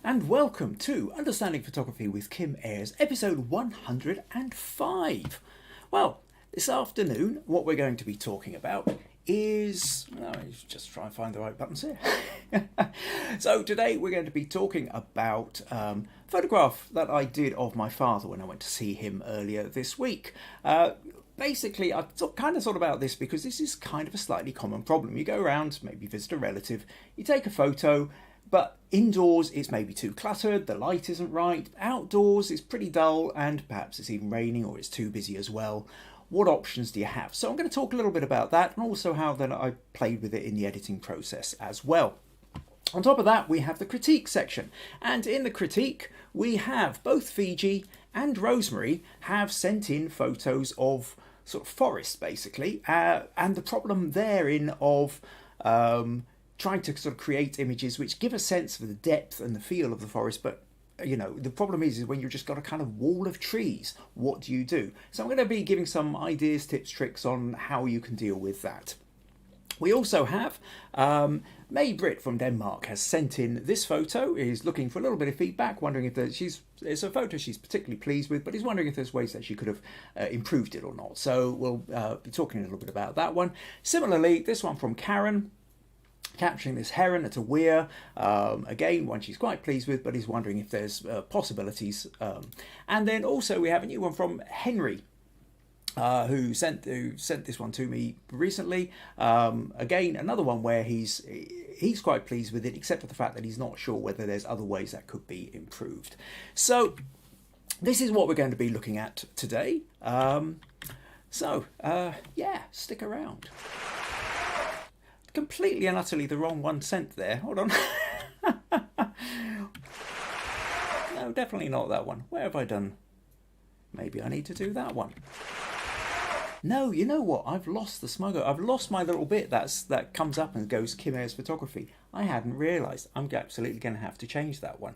and welcome to Understanding Photography with Kim Ayres, episode 105. Well, this afternoon, what we're going to be talking about is... just try and find the right buttons here. So today we're going to be talking about a photograph that I did of my father when I went to see him earlier this week. Basically, I've kind of thought about this because this is kind of a slightly common problem. You go around, maybe visit a relative, you take a photo, but indoors it's maybe too cluttered, the light isn't right. Outdoors it's pretty dull and perhaps it's even raining or it's too busy as well. What options do you have? So I'm going to talk a little bit about that and also how then I played with it in the editing process as well. On top of that, we have the critique section. And in the critique, we have both Viji and Rosemary have sent in photos of sort of forest, basically. And the problem therein of trying to sort of create images which give a sense of the depth and the feel of the forest, but you know, the problem is when you've just got a kind of wall of trees, what do you do? So I'm going to be giving some ideas, tips, tricks on how you can deal with that. We also have Mai-Britt from Denmark has sent in this photo, is looking for a little bit of feedback, wondering if it's a photo she's particularly pleased with, but is wondering if there's ways that she could have improved it or not. So we'll be talking a little bit about that one. Similarly, this one from Karen, capturing this heron at a weir, again one she's quite pleased with, but is wondering if there's possibilities. And then also we have a new one from Henry, who sent this one to me recently. Again, another one where he's quite pleased with it, except for the fact that he's not sure whether there's other ways that could be improved. So this is what we're going to be looking at today. Yeah, stick around. Completely and utterly the wrong one sent there. Hold on. No, definitely not that one. Where have I done? Maybe I need to do that one. No, you know what? I've lost the smugger. I've lost my little bit that comes up and goes Kim Ayres Photography. I hadn't realised. I'm absolutely going to have to change that one.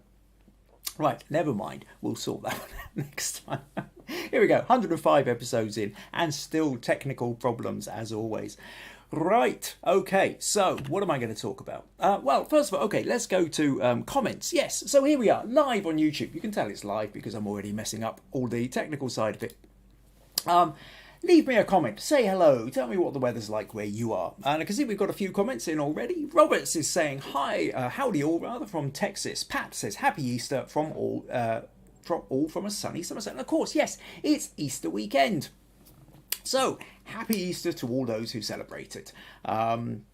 Right, never mind. We'll sort that one out next time. Here we go. 105 episodes in and still technical problems as always. Right, okay, so what am I going to talk about? Well, first of all, okay, let's go to comments. Yes, so here we are, live on YouTube. You can tell it's live because I'm already messing up all the technical side of it. Leave me a comment, say hello, tell me what the weather's like where you are. And I can see we've got a few comments in already. Roberts is saying, hi, howdy all, rather, from Texas. Pat says, happy Easter from all from a sunny Somerset. And of course, yes, it's Easter weekend. So, happy Easter to all those who celebrate it. In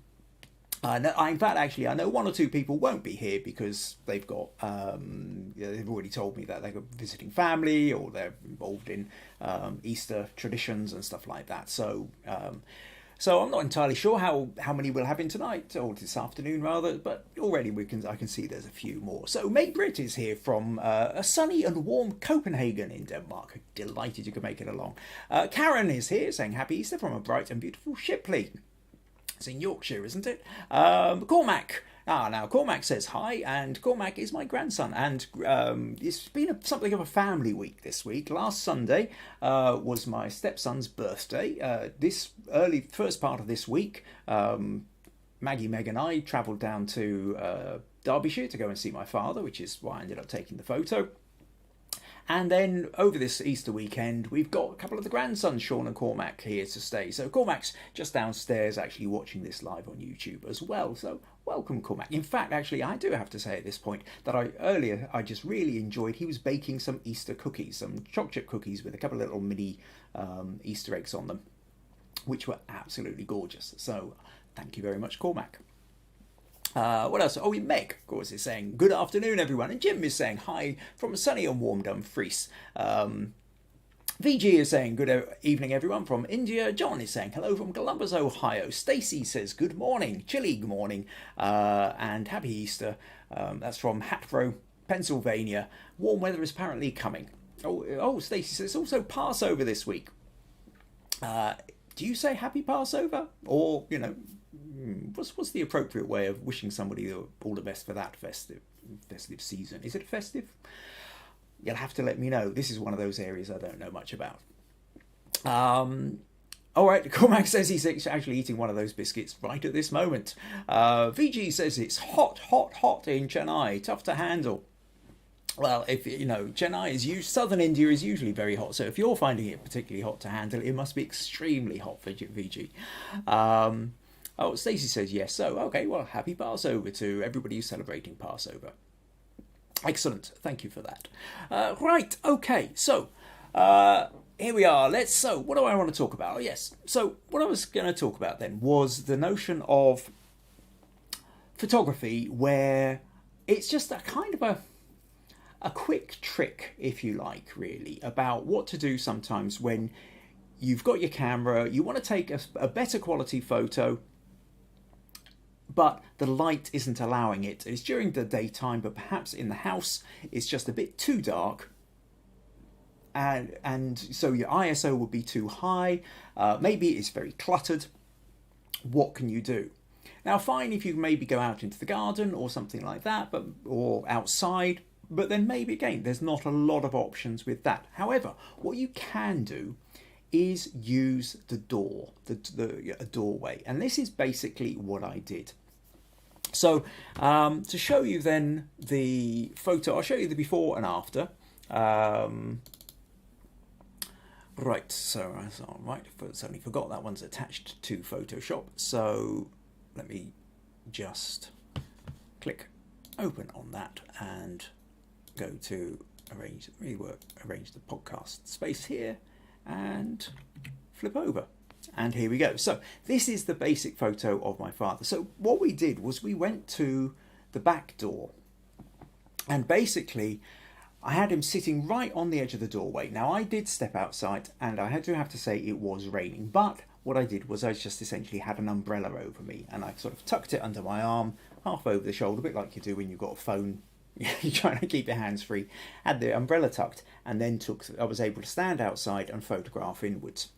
fact, actually, I know one or two people won't be here because they've got, they've already told me that they're visiting family or they're involved in Easter traditions and stuff like that. So, so I'm not entirely sure how many we'll have in tonight, or this afternoon rather, but already I can see there's a few more. So Mai-Britt is here from a sunny and warm Copenhagen in Denmark. Delighted you could make it along. Karen is here saying happy Easter from a bright and beautiful Shipley. It's in Yorkshire, isn't it? Cormac. Now Cormac says hi, and Cormac is my grandson, and it's been something of a family week this week. Last Sunday was my stepson's birthday. This first part of this week, Maggie, Meg and I travelled down to Derbyshire to go and see my father, which is why I ended up taking the photo. And then over this Easter weekend, we've got a couple of the grandsons, Sean and Cormac, here to stay. So Cormac's just downstairs actually watching this live on YouTube as well. So welcome, Cormac. In fact, actually, I do have to say at this point that I just really enjoyed, he was baking some Easter cookies, some chocolate chip cookies with a couple of little mini Easter eggs on them, which were absolutely gorgeous. So thank you very much, Cormac. What else? Oh, Meg, of course, is saying, good afternoon, everyone. And Jim is saying, hi from sunny and warm Dumfries. Viji is saying, good evening, everyone, from India. John is saying, hello from Columbus, Ohio. Stacey says, good morning, chilly good morning, and happy Easter. That's from Hatboro, Pennsylvania. Warm weather is apparently coming. Oh, Stacey says, it's also Passover this week. Do you say happy Passover? Or, you know, what's the appropriate way of wishing somebody all the best for that festive season? Is it festive? You'll have to let me know. This is one of those areas I don't know much about. All right, Cormac says he's actually eating one of those biscuits right at this moment. VG says it's hot in Chennai, tough to handle. Well, if you know, Chennai is southern India is usually very hot. So if you're finding it particularly hot to handle, it must be extremely hot for Viji. Oh, Stacey says yes. So okay, well, happy Passover to everybody who's celebrating Passover. Excellent, thank you for that. Right, okay, so here we are. So what do I want to talk about? Oh, yes. So what I was going to talk about then was the notion of photography, where it's just a kind of a quick trick, if you like, really, about what to do sometimes when you've got your camera, you want to take a better quality photo, but the light isn't allowing it. It's during the daytime, but perhaps in the house it's just a bit too dark, and so your ISO would be too high. Maybe it's very cluttered. What can you do? Now, fine if you maybe go out into the garden or something like that, or outside, but then maybe again there's not a lot of options with that. However, what you can do is use the door, a doorway, and this is basically what I did. So to show you then the photo, I'll show you the before and after. Right, so I suddenly forgot that one's attached to Photoshop. So let me just click open on that and go to arrange the podcast space here and flip over. And here we go. So this is the basic photo of my father. So what we did was we went to the back door, and basically I had him sitting right on the edge of the doorway. Now I did step outside, and I had to say it was raining, but what I did was I just essentially had an umbrella over me, and I sort of tucked it under my arm, half over the shoulder, a bit like you do when you've got a phone. You're trying to keep your hands free. Had the umbrella tucked, and then I was able to stand outside and photograph inwards.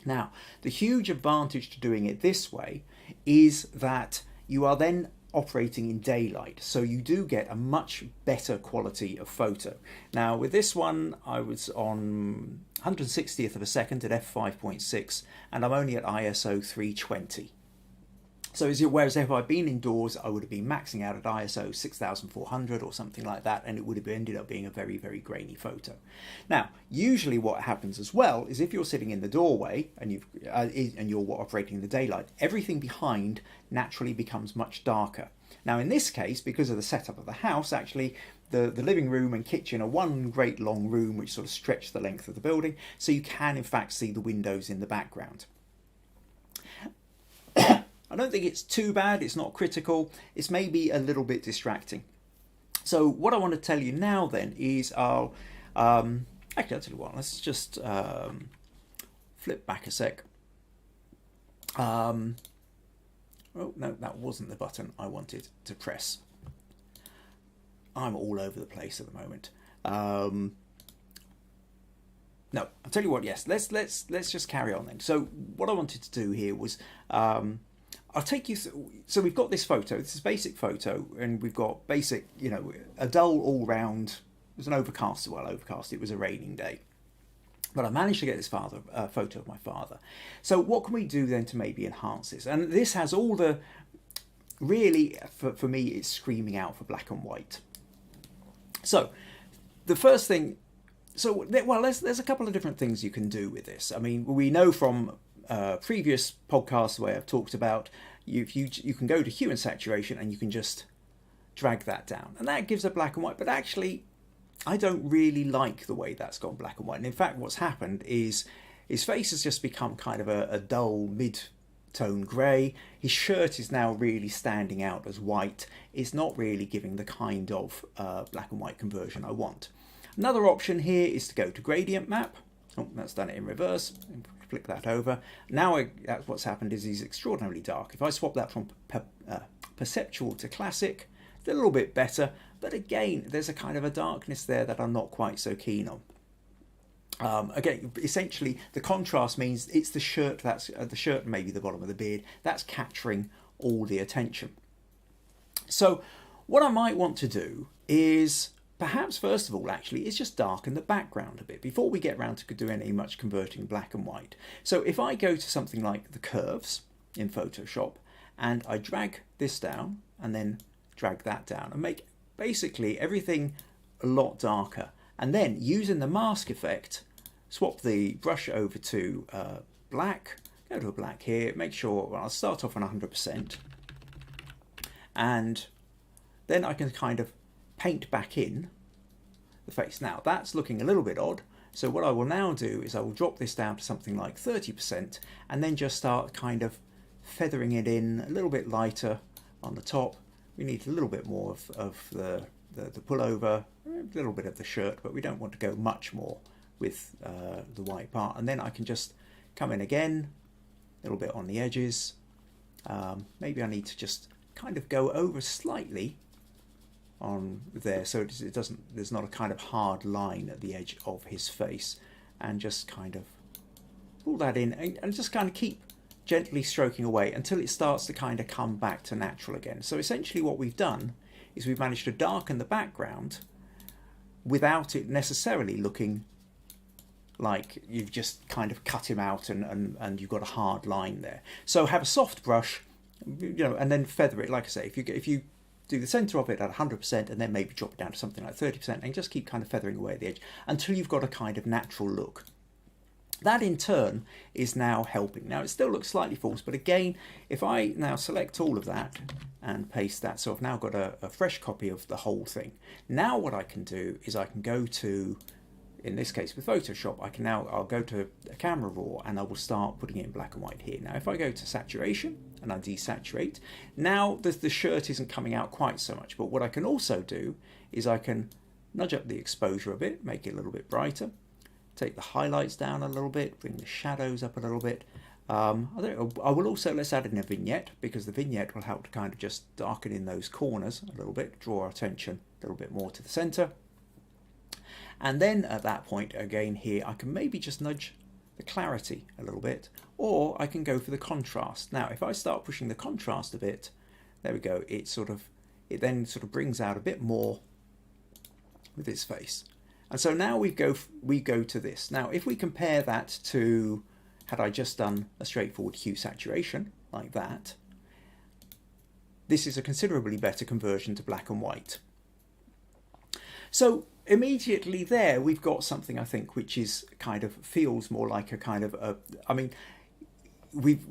Now, the huge advantage to doing it this way is that you are then operating in daylight, so you do get a much better quality of photo. Now, with this one, I was on 160th of a second at f5.6, and I'm only at ISO 320. So whereas if I'd been indoors, I would have been maxing out at ISO 6400 or something like that, and it would have ended up being a very, very grainy photo. Now, usually what happens as well is if you're sitting in the doorway and you're operating in the daylight, everything behind naturally becomes much darker. Now, in this case, because of the setup of the house, actually, the living room and kitchen are one great long room which sort of stretch the length of the building, so you can in fact see the windows in the background. I don't think it's too bad, it's not critical, it's maybe a little bit distracting. So what I want to tell you now then is actually I'll tell you what, let's just flip back a sec. Oh no, that wasn't the button I wanted to press. I'm all over the place at the moment. No, I'll tell you what, yes, let's just carry on then. So what I wanted to do here was I'll take you through, so we've got this photo, this is a basic photo, and we've got basic, a dull all-round, it was an overcast, it was a raining day. But I managed to get this photo of my father. So what can we do then to maybe enhance this? And this has all the, really, for me, it's screaming out for black and white. So the first thing, there's a couple of different things you can do with this. I mean, we know from previous podcasts where I've talked about you can go to hue and saturation and you can just drag that down, and that gives a black and white. But actually, I don't really like the way that's gone black and white. And in fact, what's happened is his face has just become kind of a dull mid-tone grey. His shirt is now really standing out as white. It's not really giving the kind of black and white conversion I want. Another option here is to go to gradient map. Oh, that's done it in reverse. Flick that over. Now what's happened is he's extraordinarily dark. If I swap that from perceptual to classic, it's a little bit better, but again, there's a kind of a darkness there that I'm not quite so keen on. Again, essentially, the contrast means it's the shirt, and maybe the bottom of the beard, that's capturing all the attention. So what I might want to do is, perhaps first of all, actually, is just darken the background a bit before we get around to doing any much converting black and white. So if I go to something like the curves in Photoshop, and I drag this down and then drag that down and make basically everything a lot darker. And then using the mask effect, swap the brush over to black, go to a black here, make sure, well, I'll start off on 100%, and then I can kind of paint back in the face. Now that's looking a little bit odd, so what I will now do is I will drop this down to something like 30% and then just start kind of feathering it in a little bit lighter on the top. We need a little bit more of the pullover, a little bit of the shirt, but we don't want to go much more with the white part. And then I can just come in again, a little bit on the edges. Maybe I need to just kind of go over slightly on there so it doesn't, there's not a kind of hard line at the edge of his face, and just kind of pull that in and just kind of keep gently stroking away until it starts to kind of come back to natural again. So essentially what we've done is we've managed to darken the background without it necessarily looking like you've just kind of cut him out and you've got a hard line there. So have a soft brush, you know, and then feather it. Like I say, if you do the center of it at 100% and then maybe drop it down to something like 30% and just keep kind of feathering away at the edge until you've got a kind of natural look. That in turn is now helping. Now it still looks slightly false, but again, if I now select all of that and paste that, so I've now got a fresh copy of the whole thing. Now what I can do is I can go to, in this case with Photoshop, I'll go to a camera raw and I will start putting it in black and white here. Now if I go to saturation and I desaturate, now the shirt isn't coming out quite so much, but what I can also do is I can nudge up the exposure a bit, make it a little bit brighter, take the highlights down a little bit, bring the shadows up a little bit. I will also, let's add in a vignette, because the vignette will help to kind of just darken in those corners a little bit, draw our attention a little bit more to the center. And then at that point, again here, I can maybe just nudge the clarity a little bit, or I can go for the contrast. Now, if I start pushing the contrast a bit, there we go, it then sort of brings out a bit more with his face. And so now we go to this. Now, if we compare that to, had I just done a straightforward hue saturation like that, this is a considerably better conversion to black and white. So immediately there, we've got something, I think, which is kind of feels more like a kind of a, I mean, we've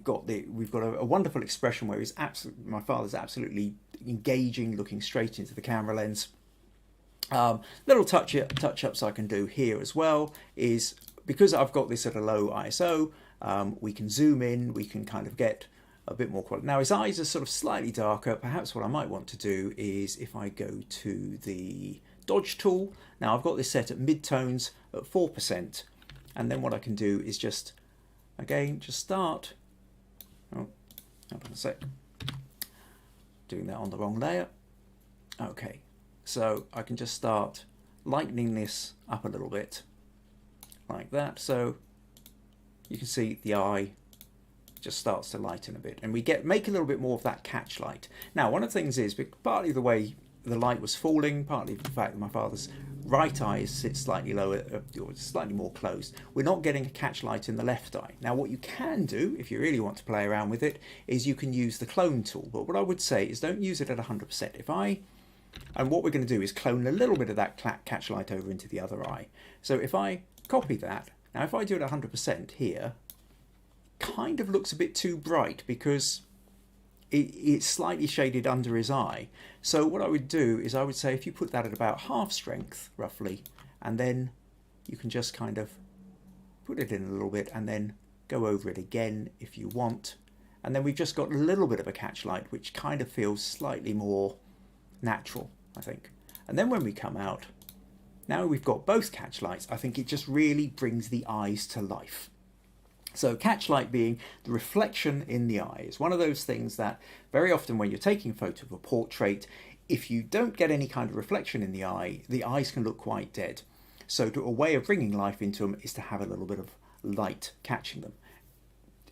got a wonderful expression where my father's absolutely engaging, looking straight into the camera lens. Little touch-ups I can do here as well is, because I've got this at a low ISO, we can zoom in, we can kind of get a bit more quality. Now his eyes are sort of slightly darker. Perhaps what I might want to do is if I go to the dodge tool, now I've got this set at mid-tones at 4%, and then what I can do is just, again, just start, hold on a sec, doing that on the wrong layer. Okay. So I can just start lightening this up a little bit, like that. So you can see the eye just starts to lighten a bit, and we make a little bit more of that catch light. Now, one of the things is, partly the way the light was falling, partly the fact that my father's right eye sits slightly lower, or slightly more closed, we're not getting a catch light in the left eye. Now, what you can do, if you really want to play around with it, is you can use the clone tool. But what I would say is don't use it at 100%. And what we're going to do is clone a little bit of that catch light over into the other eye. So if I copy that, now if I do it 100% here, kind of looks a bit too bright because it's slightly shaded under his eye. So what I would do is I would say if you put that at about half strength, roughly, and then you can just kind of put it in a little bit and then go over it again if you want. And then we've just got a little bit of a catch light, which kind of feels slightly more natural, I think. And then when we come out, now we've got both catch lights, I think it just really brings the eyes to life. So catch light being the reflection in the eye is one of those things that very often when you're taking a photo of a portrait, if you don't get any kind of reflection in the eyes can look quite dead. So a way of bringing life into them is to have a little bit of light catching them.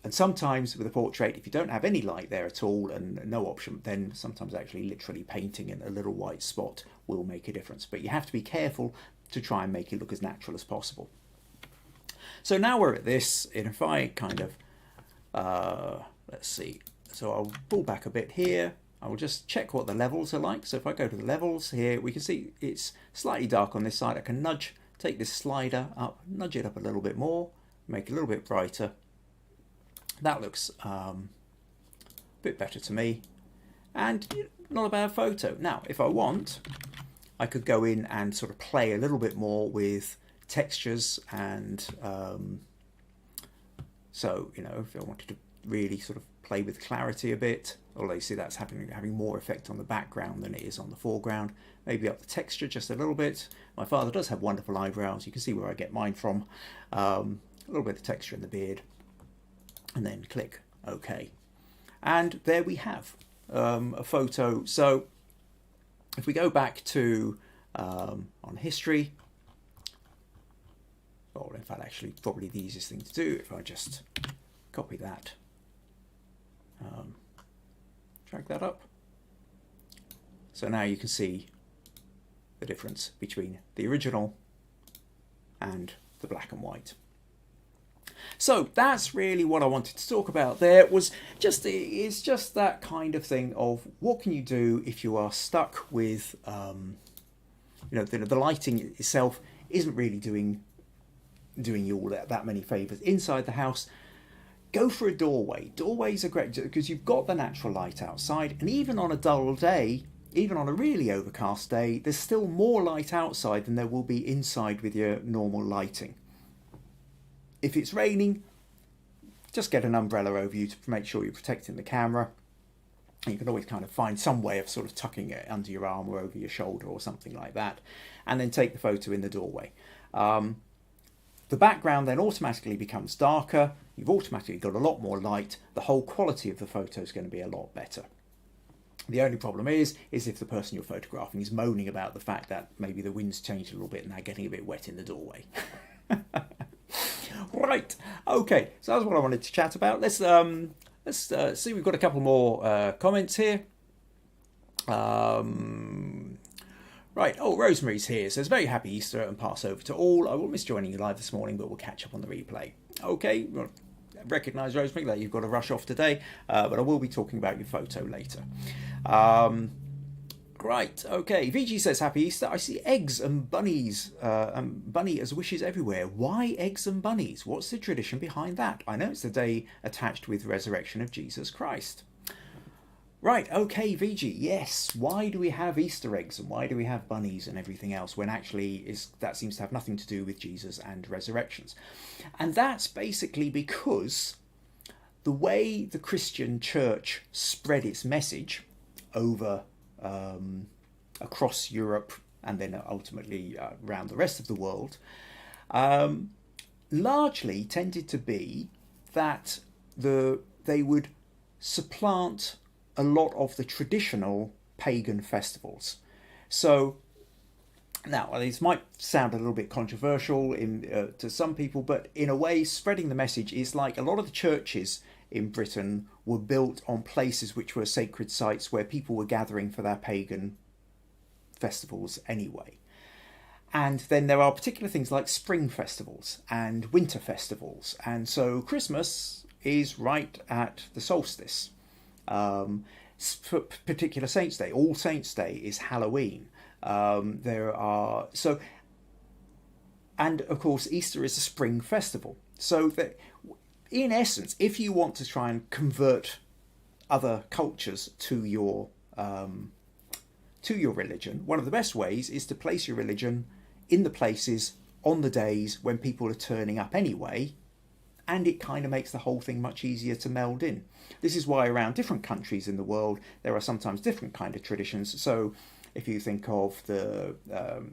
And sometimes with a portrait, if you don't have any light there at all and no option, then sometimes actually literally painting in a little white spot will make a difference. But you have to be careful to try and make it look as natural as possible. So now we're at this, and if I kind of, let's see, so I'll pull back a bit here, I will just check what the levels are like. So if I go to the levels here, we can see it's slightly dark on this side. I can take this slider up, nudge it up a little bit more, make it a little bit brighter. That looks a bit better to me, and not a bad photo. Now, if I want, I could go in and sort of play a little bit more with textures, and so, you know, if I wanted to really sort of play with clarity a bit, although you see that's having more effect on the background than it is on the foreground. Maybe up the texture just a little bit. My father does have wonderful eyebrows. You can see where I get mine from. A little bit of texture in the beard, and then click OK. And there we have a photo. So if we go back to on history, or in fact, actually, probably the easiest thing to do if I just copy that, drag that up. So now you can see the difference between the original and the black and white. So that's really what I wanted to talk about. There was it's just that kind of thing of what can you do if you are stuck with, you know, the lighting itself isn't really doing you all that many favours inside the house. Go for a doorway. Doorways are great because you've got the natural light outside, and even on a dull day, even on a really overcast day, there's still more light outside than there will be inside with your normal lighting. If it's raining, just get an umbrella over you to make sure you're protecting the camera. You can always kind of find some way of sort of tucking it under your arm or over your shoulder or something like that, and then take the photo in the doorway. The background then automatically becomes darker. You've automatically got a lot more light. The whole quality of the photo is going to be a lot better. The only problem is if the person you're photographing is moaning about the fact that maybe the wind's changed a little bit and they're getting a bit wet in the doorway. Right, okay, so that's what I wanted to chat about. Let's see, we've got a couple more comments here. Right, oh, Rosemary's here. Says, very happy Easter and Passover to all. I will miss joining you live this morning, but we'll catch up on the replay. Okay, well, recognise, Rosemary, that you've got to rush off today, but I will be talking about your photo later. Right, okay. Viji says, happy Easter. I see eggs and bunnies, bunny as wishes everywhere. Why eggs and bunnies? What's the tradition behind that? I know it's the day attached with resurrection of Jesus Christ. Right, okay, Viji, yes. Why do we have Easter eggs and why do we have bunnies and everything else when actually that seems to have nothing to do with Jesus and resurrections? And that's basically because the way the Christian church spread its message over across Europe and then ultimately around the rest of the world, largely tended to be that they would supplant a lot of the traditional pagan festivals. So now this might sound a little bit controversial to some people, but in a way spreading the message is like a lot of the churches in Britain were built on places which were sacred sites where people were gathering for their pagan festivals anyway. And then there are particular things like spring festivals and winter festivals, and so Christmas is right at the solstice. Particular Saints' Day, All Saints' Day is Halloween. And of course Easter is a spring festival. So that, in essence, if you want to try and convert other cultures to your religion, one of the best ways is to place your religion in the places on the days when people are turning up anyway, and it kind of makes the whole thing much easier to meld in. This is why around different countries in the world there are sometimes different kind of traditions. So if you think of the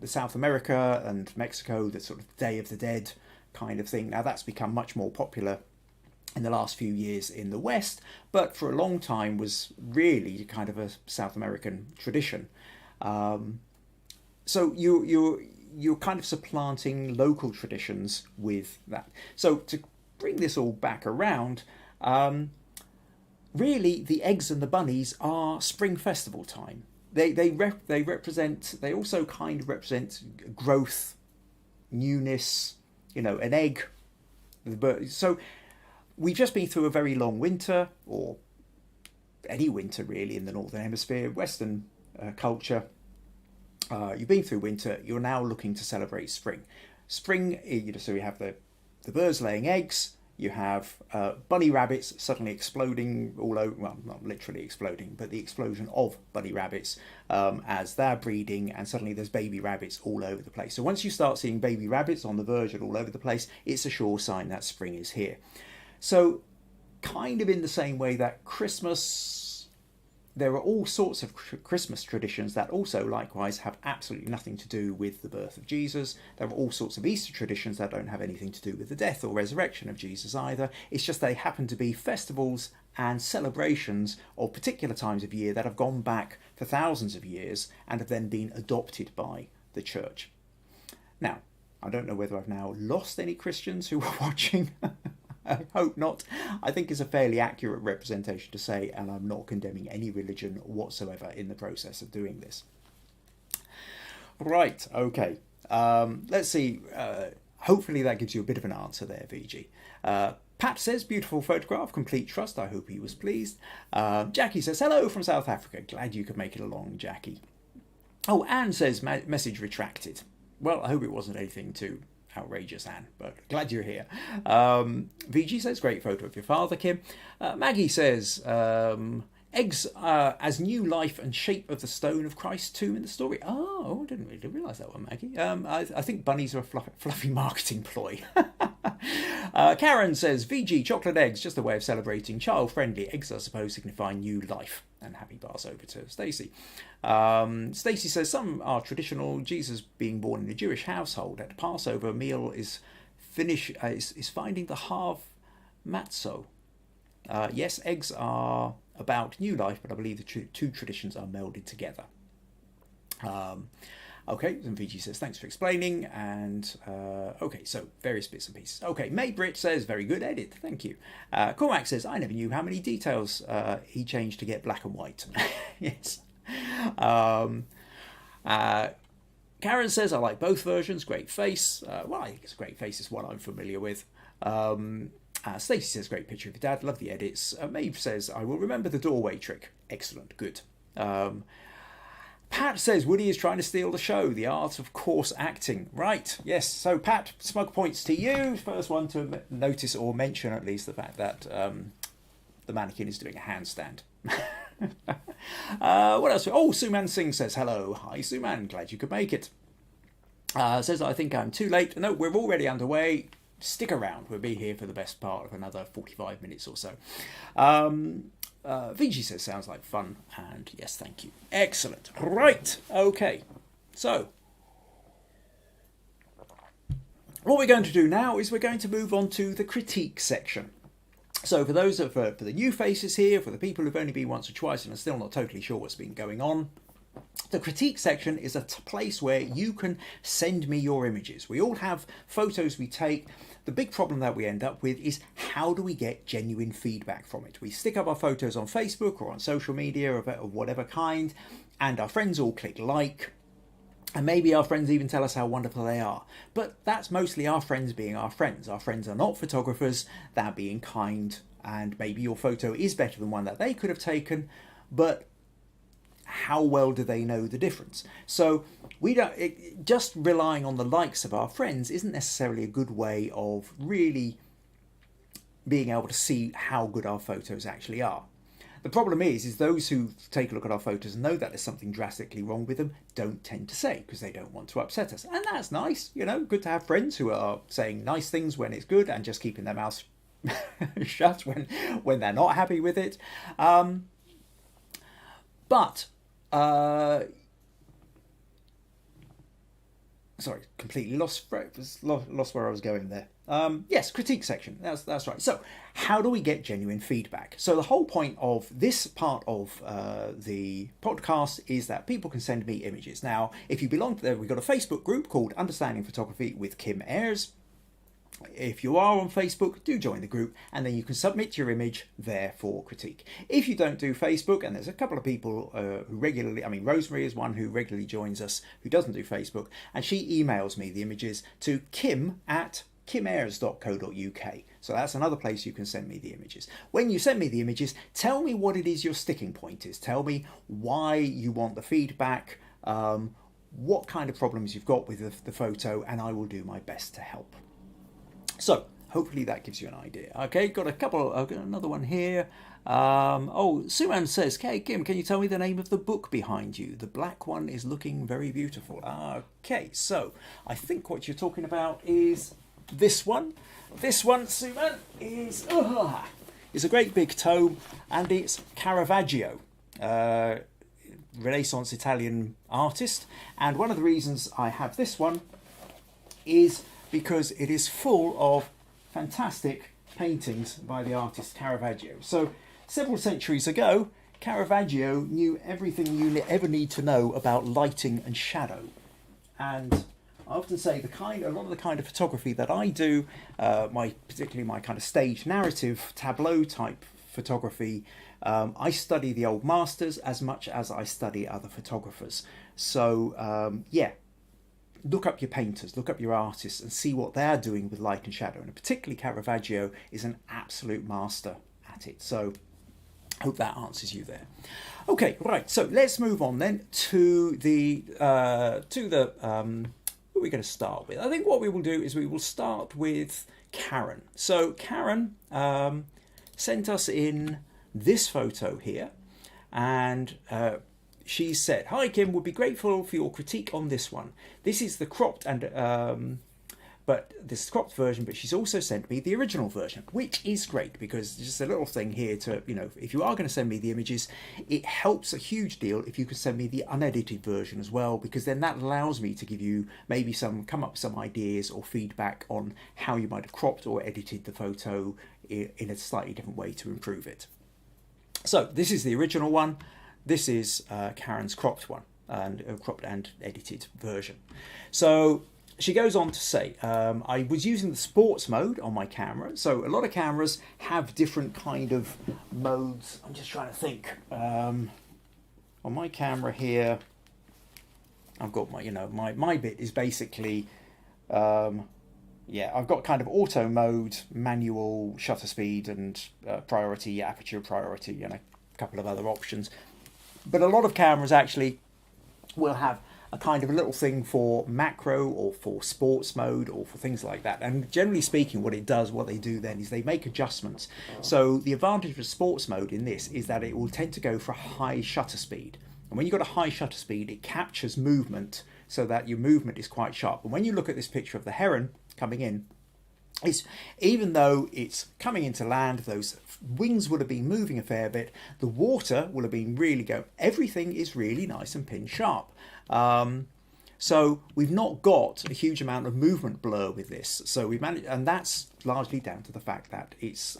South America and Mexico, the sort of Day of the Dead kind of thing, now that's become much more popular in the last few years in the West, but for a long time was really kind of a South American tradition. So you're kind of supplanting local traditions with that. So to bring this all back around, really the eggs and the bunnies are spring festival time. They also kind of represent growth, newness, an egg. So we've just been through a very long winter, or any winter really in the Northern Hemisphere, Western culture, you've been through winter, you're now looking to celebrate spring. Spring, so you have the birds laying eggs, you have bunny rabbits suddenly exploding all over, well, not literally exploding, but the explosion of bunny rabbits as they're breeding, and suddenly there's baby rabbits all over the place. So once you start seeing baby rabbits on the verge and all over the place, it's a sure sign that spring is here. So kind of in the same way that Christmas, there are all sorts of Christmas traditions that also likewise have absolutely nothing to do with the birth of Jesus. There are all sorts of Easter traditions that don't have anything to do with the death or resurrection of Jesus either. It's just they happen to be festivals and celebrations of particular times of year that have gone back for thousands of years and have then been adopted by the church. Now, I don't know whether I've now lost any Christians who are watching. I hope not. I think it's a fairly accurate representation to say, and I'm not condemning any religion whatsoever in the process of doing this. Right, okay. Let's see. Hopefully that gives you a bit of an answer there, Viji. Pat says, beautiful photograph, complete trust. I hope he was pleased. Jackie says, hello from South Africa. Glad you could make it along, Jackie. Oh, Anne says, message retracted. Well, I hope it wasn't anything too outrageous, Anne, but glad you're here. Viji says, great photo of your father, Kim. Maggie says, eggs as new life and shape of the stone of Christ's tomb in the story. Oh, I didn't really realise that one, Maggie. I think bunnies are a fluffy marketing ploy. Karen says, VG, chocolate eggs, just a way of celebrating child-friendly eggs, I suppose, signifying new life. And happy bars over to Stacey. Stacey says, some are traditional. Jesus being born in a Jewish household at Passover meal is finding the half matzo. Yes, eggs are about new life, but I believe the two traditions are melded together. Okay, and Viji says, thanks for explaining. And okay, so various bits and pieces. Okay, Mai-Britt says, very good edit, thank you. Cormac says, I never knew how many details he changed to get black and white. Yes. Karen says, I like both versions, great face. Well, I think it's a great face, is what I'm familiar with. Stacey says, great picture of your dad, love the edits. Maeve says, I will remember the doorway trick. Excellent, good. Pat says, Woody is trying to steal the show, the art of course acting. Right, yes, so Pat, smug points to you. First one to notice or mention at least the fact that the mannequin is doing a handstand. What else? Oh, Suman Singh says, hello. Hi, Suman, glad you could make it. Says, I think I'm too late. No, we're already underway. Stick around, we'll be here for the best part of another 45 minutes or so. Viji says, sounds like fun, and yes, thank you. Excellent. Right, okay. So, what we're going to do now is we're going to move on to the critique section. So for those for the new faces here, for the people who've only been once or twice and are still not totally sure what's been going on, the critique section is a place where you can send me your images. We all have photos we take. The big problem that we end up with is, how do we get genuine feedback from it? We stick up our photos on Facebook or on social media of whatever kind, and our friends all click like, and maybe our friends even tell us how wonderful they are. But that's mostly our friends being our friends. Our friends are not photographers, they're being kind, and maybe your photo is better than one that they could have taken, but how well do they know the difference? So just relying on the likes of our friends isn't necessarily a good way of really being able to see how good our photos actually are. The problem is those who take a look at our photos and know that there's something drastically wrong with them don't tend to say, because they don't want to upset us. And that's nice, you know, good to have friends who are saying nice things when it's good and just keeping their mouths shut when they're not happy with it. Sorry, completely lost where I was going there. Yes, critique section. That's right. So, how do we get genuine feedback? So, the whole point of this part of the podcast is that people can send me images. Now, if you belong to we've got a Facebook group called Understanding Photography with Kim Ayres. If you are on Facebook, do join the group, and then you can submit your image there for critique. If you don't do Facebook, and there's a couple of people who regularly, Rosemary is one who regularly joins us, who doesn't do Facebook, and she emails me the images to kim@kim kimayres.co.uk. So that's another place you can send me the images. When you send me the images, tell me what it is your sticking point is. Tell me why you want the feedback, what kind of problems you've got with the photo, and I will do my best to help. So hopefully that gives you an idea. Okay, got a couple. I've got another one here. Oh, Suman says, "Hey Kim, can you tell me the name of the book behind you? The black one is looking very beautiful." Okay, so I think what you're talking about is this one. This one, Suman, is a great big tome, and it's Caravaggio, Renaissance Italian artist. And one of the reasons I have this one is because it is full of fantastic paintings by the artist Caravaggio. So several centuries ago, Caravaggio knew everything you ever need to know about lighting and shadow. And I often say a lot of the kind of photography that I do, particularly my kind of stage narrative, tableau type photography, I study the old masters as much as I study other photographers. So yeah, look up your painters, look up your artists, and see what they're doing with light and shadow. And particularly Caravaggio is an absolute master at it. So hope that answers you there. Okay, right. So let's move on then to the what we're going to start with. I think what we will do is we will start with Karen. So Karen sent us in this photo here, and she said, "Hi Kim, would be grateful for your critique on this one. This is the cropped cropped version, but she's also sent me the original version," which is great because just a little thing here to, if you are going to send me the images, it helps a huge deal if you could send me the unedited version as well, because then that allows me to give you maybe come up with some ideas or feedback on how you might have cropped or edited the photo in a slightly different way to improve it. So this is the original one. This is Karen's cropped one, and cropped and edited version. So she goes on to say, I was using the sports mode on my camera. So a lot of cameras have different kind of modes. I'm just trying to think. On my camera here, I've got my Mai-Britt is basically, I've got kind of auto mode, manual, shutter speed, and priority, aperture priority, and a couple of other options. But a lot of cameras actually will have a kind of a little thing for macro or for sports mode or for things like that. And generally speaking, what they do then is they make adjustments. So the advantage of sports mode in this is that it will tend to go for a high shutter speed. And when you've got a high shutter speed, it captures movement so that your movement is quite sharp. And when you look at this picture of the heron coming in, even though it's coming into land, those wings would have been moving a fair bit, the water will have been really everything is really nice and pin sharp. So we've not got a huge amount of movement blur with this. So we've managed, and that's largely down to the fact that it's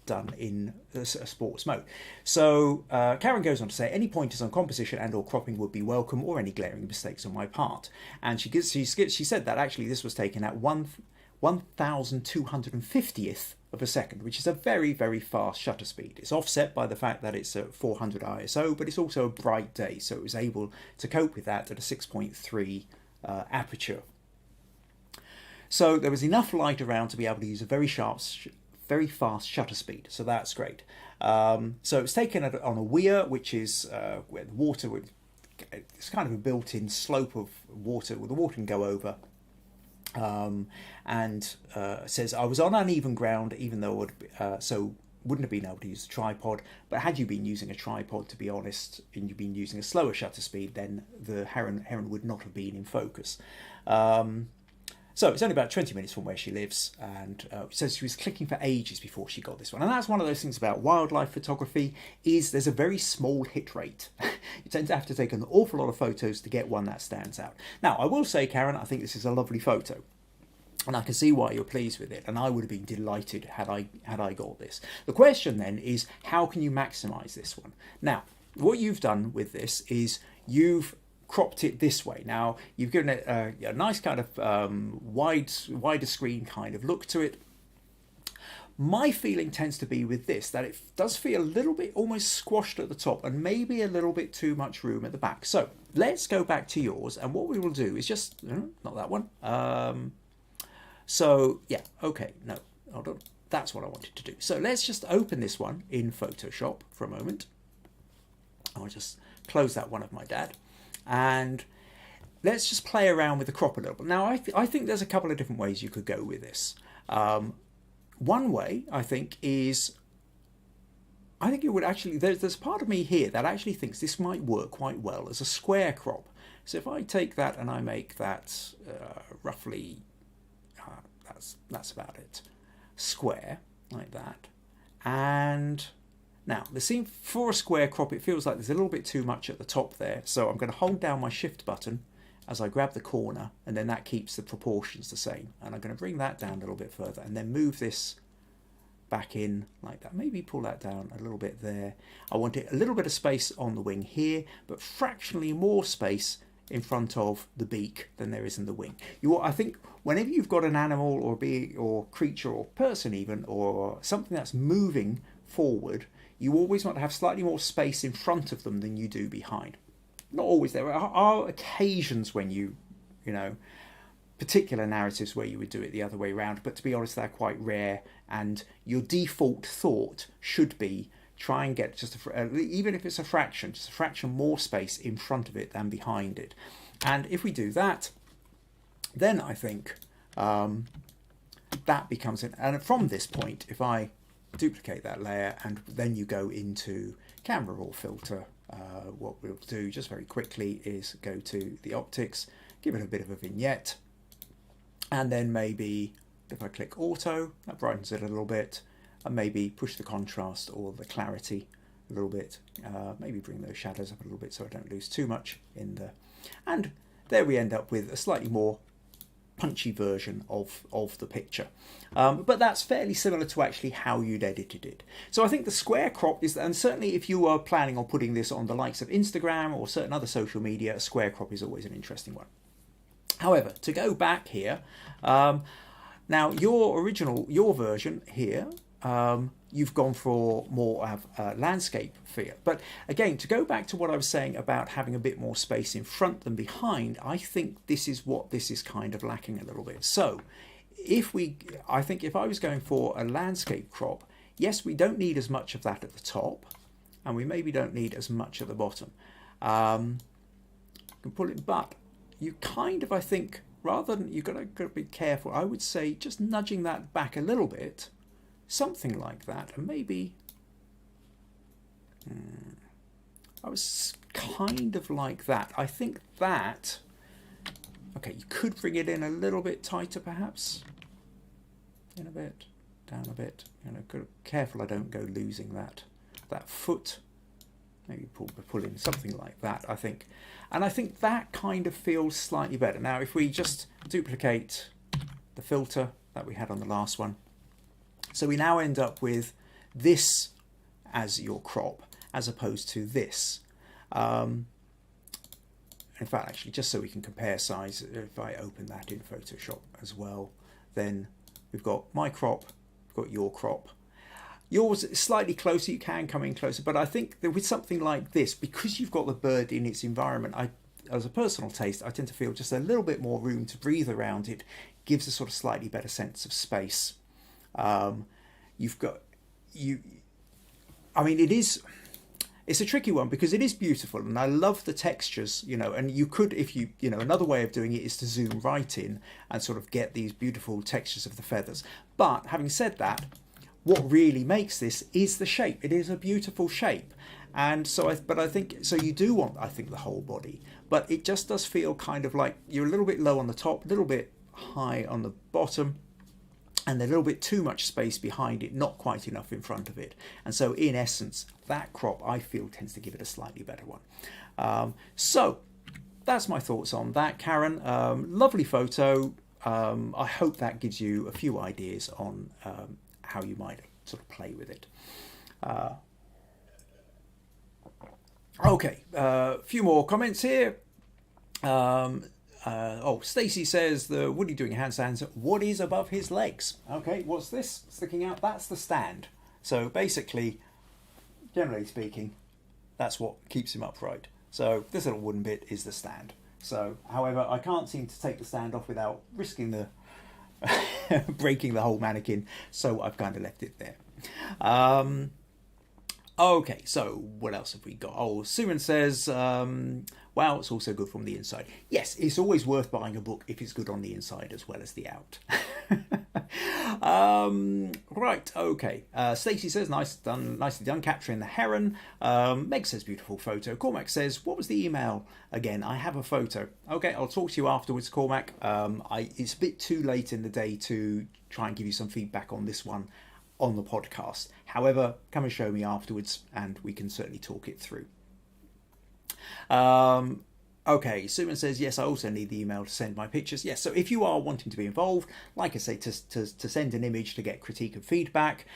done in a sports mode. So Karen goes on to say, any pointers on composition and or cropping would be welcome, or any glaring mistakes on my part. And she said that actually this was taken at 1,250th of a second, which is a very, very fast shutter speed. It's offset by the fact that it's at 400 ISO, but it's also a bright day, so it was able to cope with that at a 6.3 aperture. So there was enough light around to be able to use a very sharp, very fast shutter speed, so that's great. So it's taken on a weir, which is where the water would, it's kind of a built-in slope of water where the water can go over. Says, I was on uneven ground, even though so wouldn't have been able to use the tripod, but had you been using a tripod, to be honest, and you've been using a slower shutter speed, then the heron would not have been in focus. So it's only about 20 minutes from where she lives, and so she was clicking for ages before she got this one. And that's one of those things about wildlife photography, is there's a very small hit rate. You tend to have to take an awful lot of photos to get one that stands out. Now, I will say, Karen, I think this is a lovely photo, and I can see why you're pleased with it, and I would have been delighted had I got this. The question then is, how can you maximize this one? Now, what you've done with this is you've cropped it this way. Now, you've given it a nice kind of wider screen kind of look to it. My feeling tends to be with this, that it does feel a little bit almost squashed at the top and maybe a little bit too much room at the back. So let's go back to yours, and what we will do is just, not that one, So yeah, okay, no, hold on. That's what I wanted to do. So let's just open this one in Photoshop for a moment. I'll just close that one of my dad. And let's just play around with the crop a little bit. Now, I think there's a couple of different ways you could go with this. One way, I think, is... I think it would actually... There's part of me here that actually thinks this might work quite well as a square crop. So if I take that and I make that roughly... that's about it. Square, like that. And... Now, for a square crop, it feels like there's a little bit too much at the top there. So I'm going to hold down my shift button as I grab the corner, and then that keeps the proportions the same. And I'm going to bring that down a little bit further and then move this back in like that. Maybe pull that down a little bit there. I want it a little bit of space on the wing here, but fractionally more space in front of the beak than there is in the wing. I think whenever you've got an animal or creature or person even, or something that's moving forward, you always want to have slightly more space in front of them than you do behind. Not always. There are occasions when you know, particular narratives where you would do it the other way around, but to be honest, they're quite rare, and your default thought should be try and get just even if it's a fraction, just a fraction more space in front of it than behind it. And if we do that, then I think that becomes it. And from this point, if I duplicate that layer and then you go into camera raw filter, what we'll do just very quickly is go to the optics, give it a bit of a vignette, and then maybe if I click auto, that brightens it a little bit, and maybe push the contrast or the clarity a little bit, maybe bring those shadows up a little bit so I don't lose too much in the... And there we end up with a slightly more punchy version of the picture. But that's fairly similar to actually how you'd edited it. So I think the square crop is, and certainly if you are planning on putting this on the likes of Instagram or certain other social media, a square crop is always an interesting one. However, to go back here, now your version here, you've gone for more of a landscape feel. But again, to go back to what I was saying about having a bit more space in front than behind, I think this is what this is kind of lacking a little bit. So I think if I was going for a landscape crop, yes, we don't need as much of that at the top, and we maybe don't need as much at the bottom. You can pull it, but you kind of, I think, rather than, you've got to be careful, I would say just nudging that back a little bit, something like that, and maybe I was kind of like that. I think that, okay, you could bring it in a little bit tighter perhaps, in a bit, down a bit, you know, careful I don't go losing that foot, maybe pull in something like that, I think. And I think that kind of feels slightly better. Now if we just duplicate the filter that we had on the last one, so we now end up with this as your crop, as opposed to this. In fact, actually, just so we can compare size, if I open that in Photoshop as well, then we've got my crop, we've got your crop. Yours is slightly closer, you can come in closer, but I think that with something like this, because you've got the bird in its environment, as a personal taste, I tend to feel just a little bit more room to breathe around it, gives a sort of slightly better sense of space. I mean, it's a tricky one because it is beautiful and I love the textures, you know, and you could, if you know, another way of doing it is to zoom right in and sort of get these beautiful textures of the feathers. But having said that, what really makes this is the shape. It is a beautiful shape. And so, I think, so you do want, I think, the whole body, but it just does feel kind of like you're a little bit low on the top, a little bit high on the bottom, and a little bit too much space behind it, not quite enough in front of it. And so in essence, that crop I feel tends to give it a slightly better one. So that's my thoughts on that, Karen. Lovely photo. I hope that gives you a few ideas on how you might sort of play with it. Okay, a few more comments here. Stacy says, what are you doing handstands? What is above his legs? Okay, what's this sticking out? That's the stand. So basically, generally speaking, that's what keeps him upright. So this little wooden bit is the stand. So, however, I can't seem to take the stand off without risking the breaking the whole mannequin, so I've kind of left it there. Okay, so what else have we got? Oh, Suman says, wow, it's also good from the inside. Yes, it's always worth buying a book if it's good on the inside as well as the out. Right, okay. Stacey says, nicely done, capturing the heron. Meg says, beautiful photo. Cormac says, what was the email again? I have a photo. Okay, I'll talk to you afterwards, Cormac. It's a bit too late in the day to try and give you some feedback on this one on the podcast. However, come and show me afterwards and we can certainly talk it through. Okay, Suman says, yes, I also need the email to send my pictures. Yes, so if you are wanting to be involved, like I say, to send an image to get critique and feedback,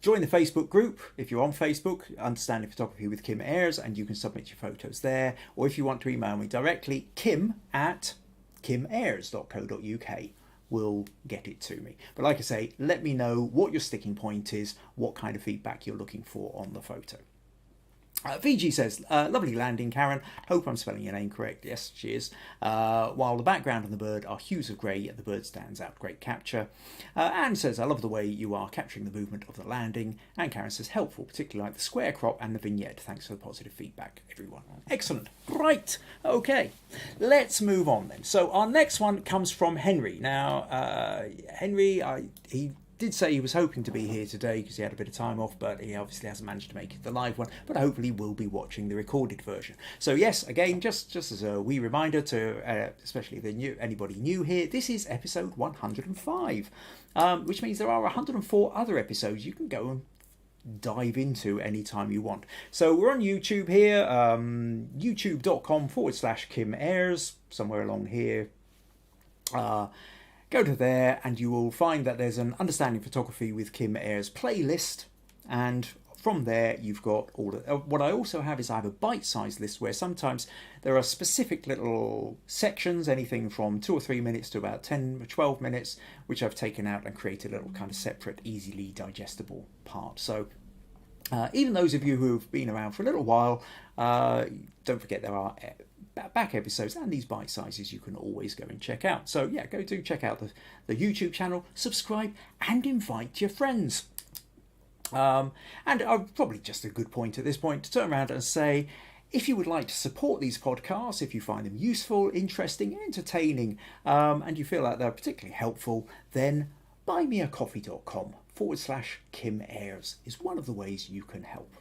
join the Facebook group. If you're on Facebook, Understanding Photography with Kim Ayres, and you can submit your photos there. Or if you want to email me directly, kim@kimayres.co.uk will get it to me. But like I say, let me know what your sticking point is, what kind of feedback you're looking for on the photo. Viji says, lovely landing, Karen. Hope I'm spelling your name correct. Yes, she is. While the background and the bird are hues of grey, yet the bird stands out. Great capture. Anne says, I love the way you are capturing the movement of the landing. And Karen says, helpful, particularly like the square crop and the vignette. Thanks for the positive feedback, everyone. Excellent. Right. Okay. Let's move on then. So our next one comes from Henry. Now, Henry, he did say he was hoping to be here today because he had a bit of time off, but he obviously hasn't managed to make it the live one, but hopefully will be watching the recorded version. So yes, again, just as a wee reminder to especially anybody new here, this is episode 105, which means there are 104 other episodes you can go and dive into anytime you want. So we're on YouTube here, youtube.com/Kim Ayres, somewhere along here. Go to there and you will find that there's an Understanding Photography with Kim Ayres playlist, and from there you've got all the, what I also have is I have a bite-sized list where sometimes there are specific little sections, anything from 2 or 3 minutes to about 10 or 12 minutes, which I've taken out and created a little kind of separate, easily digestible part. So even those of you who've been around for a little while, don't forget there are back episodes and these bite sizes you can always go and check out. So yeah, go do check out the YouTube channel, subscribe and invite your friends. And probably just a good point at this point to turn around and say, if you would like to support these podcasts, if you find them useful, interesting, entertaining, and you feel like they're particularly helpful, then buymeacoffee.com/Kim Ayres is one of the ways you can help.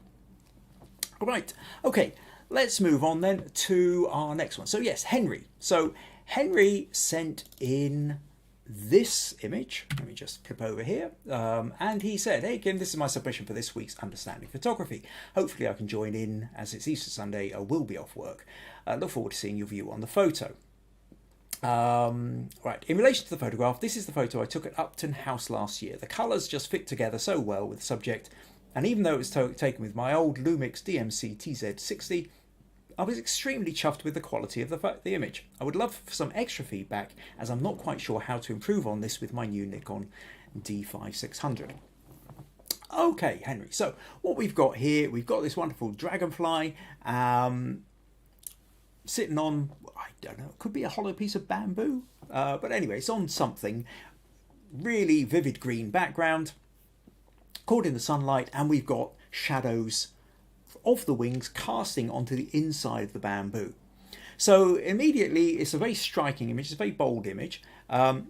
All right, okay. Let's move on then to our next one. So yes, Henry. So Henry sent in this image. Let me just flip over here. And he said, hey Kim, this is my submission for this week's Understanding Photography. Hopefully I can join in as it's Easter Sunday. I will be off work. Look forward to seeing your view on the photo. Right, in relation to the photograph, this is the photo I took at Upton House last year. The colours just fit together so well with the subject. And even though it was taken with my old Lumix DMC TZ60, I was extremely chuffed with the quality of the image. I would love some extra feedback as I'm not quite sure how to improve on this with my new Nikon D5600. Okay, Henry, so what we've got here, we've got this wonderful dragonfly sitting on, I don't know, it could be a hollow piece of bamboo, but anyway, it's on something, really vivid green background, caught in the sunlight, and we've got shadows of the wings casting onto the inside of the bamboo. So immediately it's a very striking image, it's a very bold image. Now,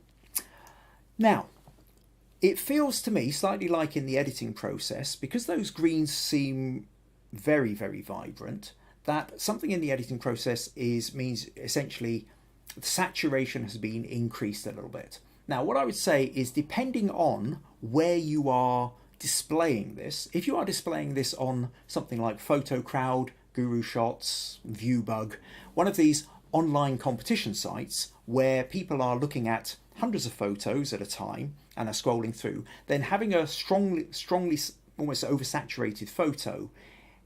it feels to me slightly like in the editing process, because those greens seem very, very vibrant, that something in the editing process means essentially the saturation has been increased a little bit. Now, what I would say is, depending on where you are displaying this, if you are displaying this on something like PhotoCrowd, Guru Shots, Viewbug, one of these online competition sites where people are looking at hundreds of photos at a time and are scrolling through, then having a strongly almost oversaturated photo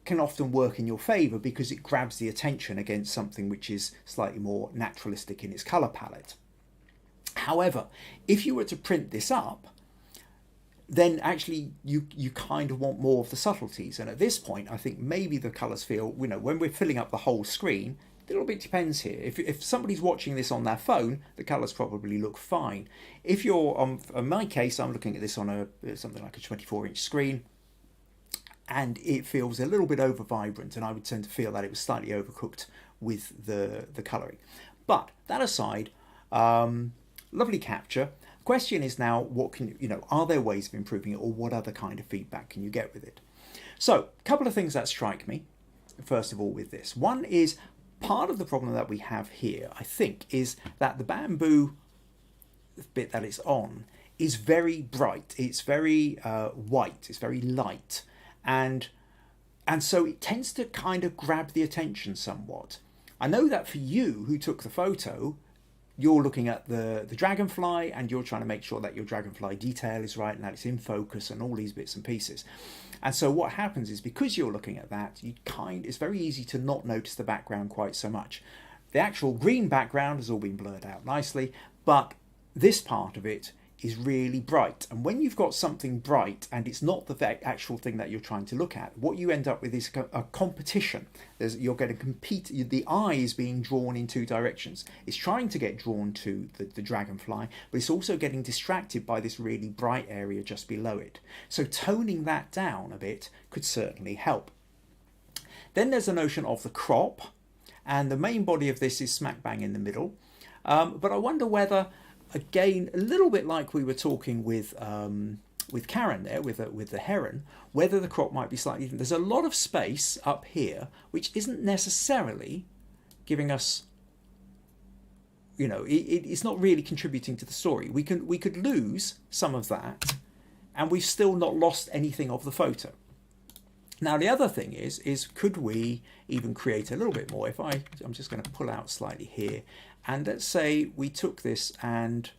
can often work in your favour because it grabs the attention against something which is slightly more naturalistic in its colour palette. However, if you were to print this up, then actually you kind of want more of the subtleties. And at this point, I think maybe the colours feel, when we're filling up the whole screen, little bit depends here. If somebody's watching this on their phone, the colours probably look fine. If you're on, in my case, I'm looking at this on something like a 24-inch screen, and it feels a little bit over vibrant, and I would tend to feel that it was slightly overcooked with the colouring. But that aside, lovely capture. Question is now, what can are there ways of improving it, or what other kind of feedback can you get with it? So, a couple of things that strike me, first of all, with this. One is, part of the problem that we have here, I think, is that the bamboo bit that it's on is very bright. It's very white. It's very light. And so it tends to kind of grab the attention somewhat. I know that for you, who took the photo, you're looking at the dragonfly, and you're trying to make sure that your dragonfly detail is right and that it's in focus and all these bits and pieces. And so what happens is, because you're looking at that, it's very easy to not notice the background quite so much. The actual green background has all been blurred out nicely, but this part of it is really bright. And when you've got something bright and it's not the actual thing that you're trying to look at, what you end up with is a competition. You're going to compete. The eye is being drawn in two directions. It's trying to get drawn to the dragonfly, but it's also getting distracted by this really bright area just below it. So toning that down a bit could certainly help. Then there's the notion of the crop, and the main body of this is smack bang in the middle. But I wonder whether, again, a little bit like we were talking with Karen there, with the heron, whether the crop might be slightly different. There's a lot of space up here, which isn't necessarily giving us, it's not really contributing to the story. We could lose some of that, and we've still not lost anything of the photo. Now, the other thing is could we even create a little bit more? I'm just going to pull out slightly here, and let's say we took this and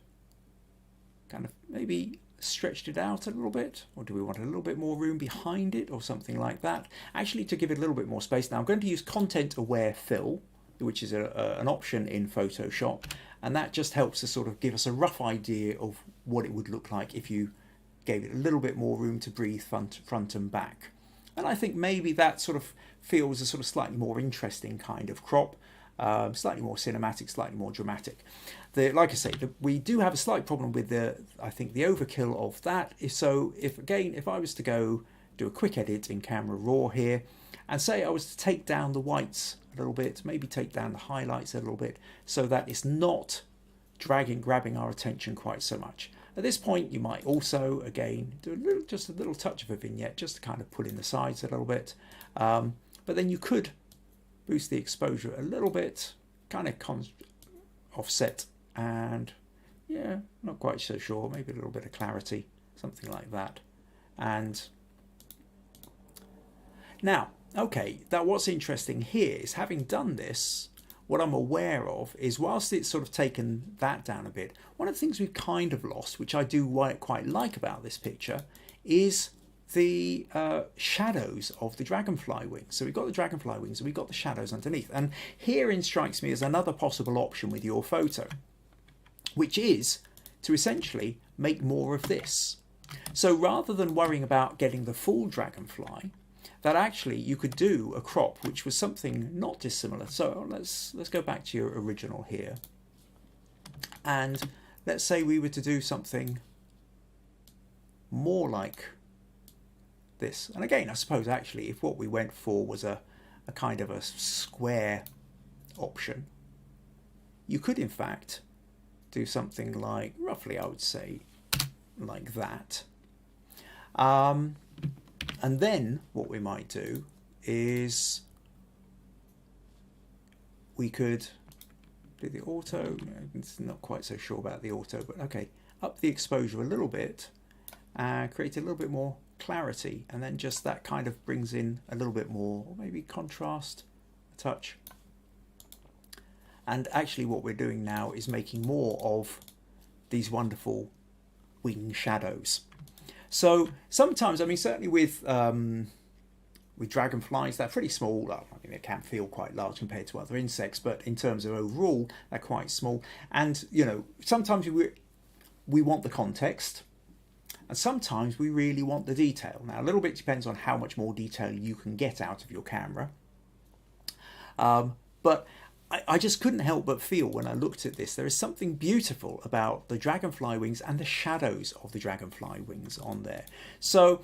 kind of maybe stretched it out a little bit, or do we want a little bit more room behind it or something like that? Actually, to give it a little bit more space. Now, I'm going to use content aware fill, which is an option in Photoshop, and that just helps to sort of give us a rough idea of what it would look like if you gave it a little bit more room to breathe front and back. And I think maybe that sort of feels a sort of slightly more interesting kind of crop, slightly more cinematic, slightly more dramatic. Like I say, we do have a slight problem with I think the overkill of that. So if I was to go do a quick edit in Camera Raw here, and say I was to take down the whites a little bit, maybe take down the highlights a little bit, so that it's not grabbing our attention quite so much. At this point, you might also, again, do just a little touch of a vignette, just to kind of pull in the sides a little bit. But then you could boost the exposure a little bit, kind of offset, and yeah, not quite so sure, maybe a little bit of clarity, something like that. And now, okay, what's interesting here is, having done this, what I'm aware of is, whilst it's sort of taken that down a bit, one of the things we've kind of lost, which I do quite like about this picture, is the shadows of the dragonfly wings. So we've got the dragonfly wings and we've got the shadows underneath. And herein strikes me as another possible option with your photo, which is to essentially make more of this. So rather than worrying about getting the full dragonfly, that actually you could do a crop which was something not dissimilar. So let's go back to your original here, and let's say we were to do something more like this. And again, I suppose actually if what we went for was a kind of a square option, you could in fact do something like, roughly I would say, like that. And then what we might do is we could do the auto. It's not quite so sure about the auto, but okay, up the exposure a little bit and create a little bit more clarity, and then just that kind of brings in a little bit more, or maybe contrast a touch. And actually what we're doing now is making more of these wonderful wing shadows. So sometimes, I mean, certainly with dragonflies, they're pretty small. I mean, they can feel quite large compared to other insects, but in terms of overall, they're quite small. And, sometimes we want the context, and sometimes we really want the detail. Now, a little bit depends on how much more detail you can get out of your camera. But I just couldn't help but feel when I looked at this, there is something beautiful about the dragonfly wings and the shadows of the dragonfly wings on there. So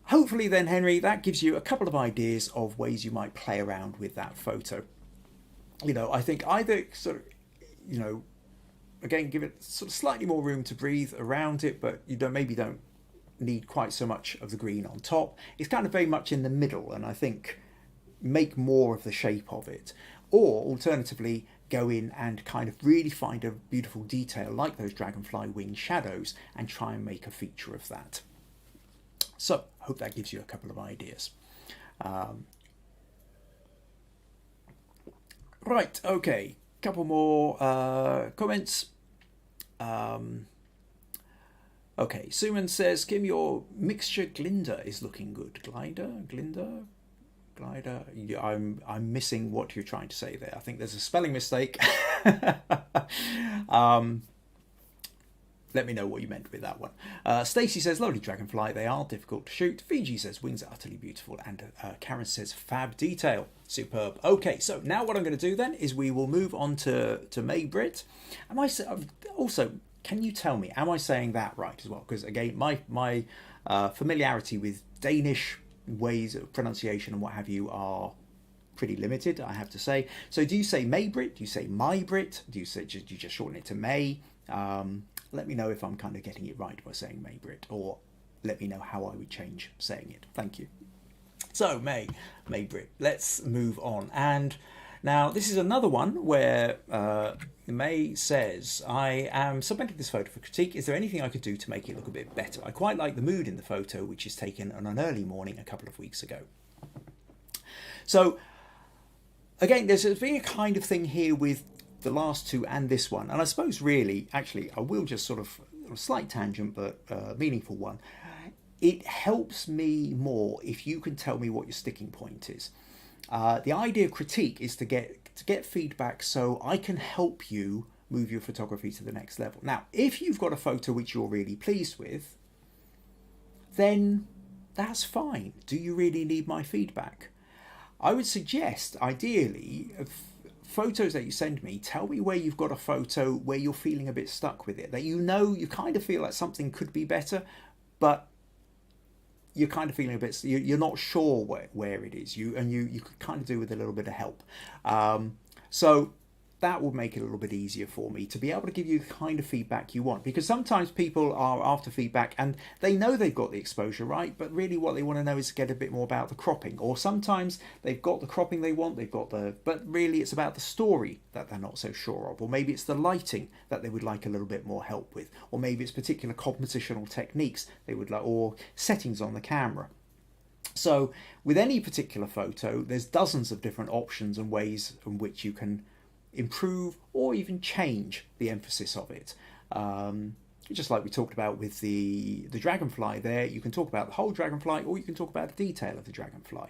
hopefully then, Henry, that gives you a couple of ideas of ways you might play around with that photo. You know, I think either sort of, you know, again, give it sort of slightly more room to breathe around it, but you maybe don't need quite so much of the green on top. It's kind of very much in the middle, and I think make more of the shape of it. Or alternatively, go in and kind of really find a beautiful detail like those dragonfly wing shadows and try and make a feature of that. So I hope that gives you a couple of ideas. Right, okay, couple more comments. Okay, Suman says, Kim, your mixture glider is looking good. Glider? I'm missing what you're trying to say there. I think there's a spelling mistake. Let me know what you meant with that one. Stacey says, lovely dragonfly, they are difficult to shoot. Viji says, wings are utterly beautiful. And Karen says, fab detail. Superb. Okay, so now what I'm going to do then is we will move on to Mai-Britt. Also, can you tell me, am I saying that right as well? Because again, my familiarity with Danish ways of pronunciation and what have you are pretty limited, I have to say. So do you say Mai-Britt? Do you say Mai-Britt? Do you just shorten it to May? Let me know if I'm kind of getting it right by saying Mai-Britt, or let me know how I would change saying it. Thank you. So Mai-Britt, let's move on. And now this is another one where May says, I am submitting this photo for critique. Is there anything I could do to make it look a bit better? I quite like the mood in the photo, which is taken on an early morning a couple of weeks ago. So again, there's been a kind of thing here with the last two and this one. And I suppose really, actually, I will just sort of, a slight tangent, but meaningful one. It helps me more if you can tell me what your sticking point is. The idea of critique is to get feedback so I can help you move your photography to the next level. Now, if you've got a photo which you're really pleased with, then that's fine. Do you really need my feedback? I would suggest, ideally, photos that you send me, tell me where you've got a photo where you're feeling a bit stuck with it, that you know you kind of feel like something could be better, but you're kind of feeling a bit, you're not sure where it is. You could kind of do with a little bit of help. So that will make it a little bit easier for me to be able to give you the kind of feedback you want, because sometimes people are after feedback and they know they've got the exposure right, but really what they want to know is to get a bit more about the cropping. Or sometimes they've got the cropping they want, but really it's about the story that they're not so sure of, or maybe it's the lighting that they would like a little bit more help with, or maybe it's particular compositional techniques they would like, or settings on the camera. So with any particular photo, there's dozens of different options and ways in which you can improve or even change the emphasis of it. Just like we talked about with the dragonfly there, you can talk about the whole dragonfly, or you can talk about the detail of the dragonfly.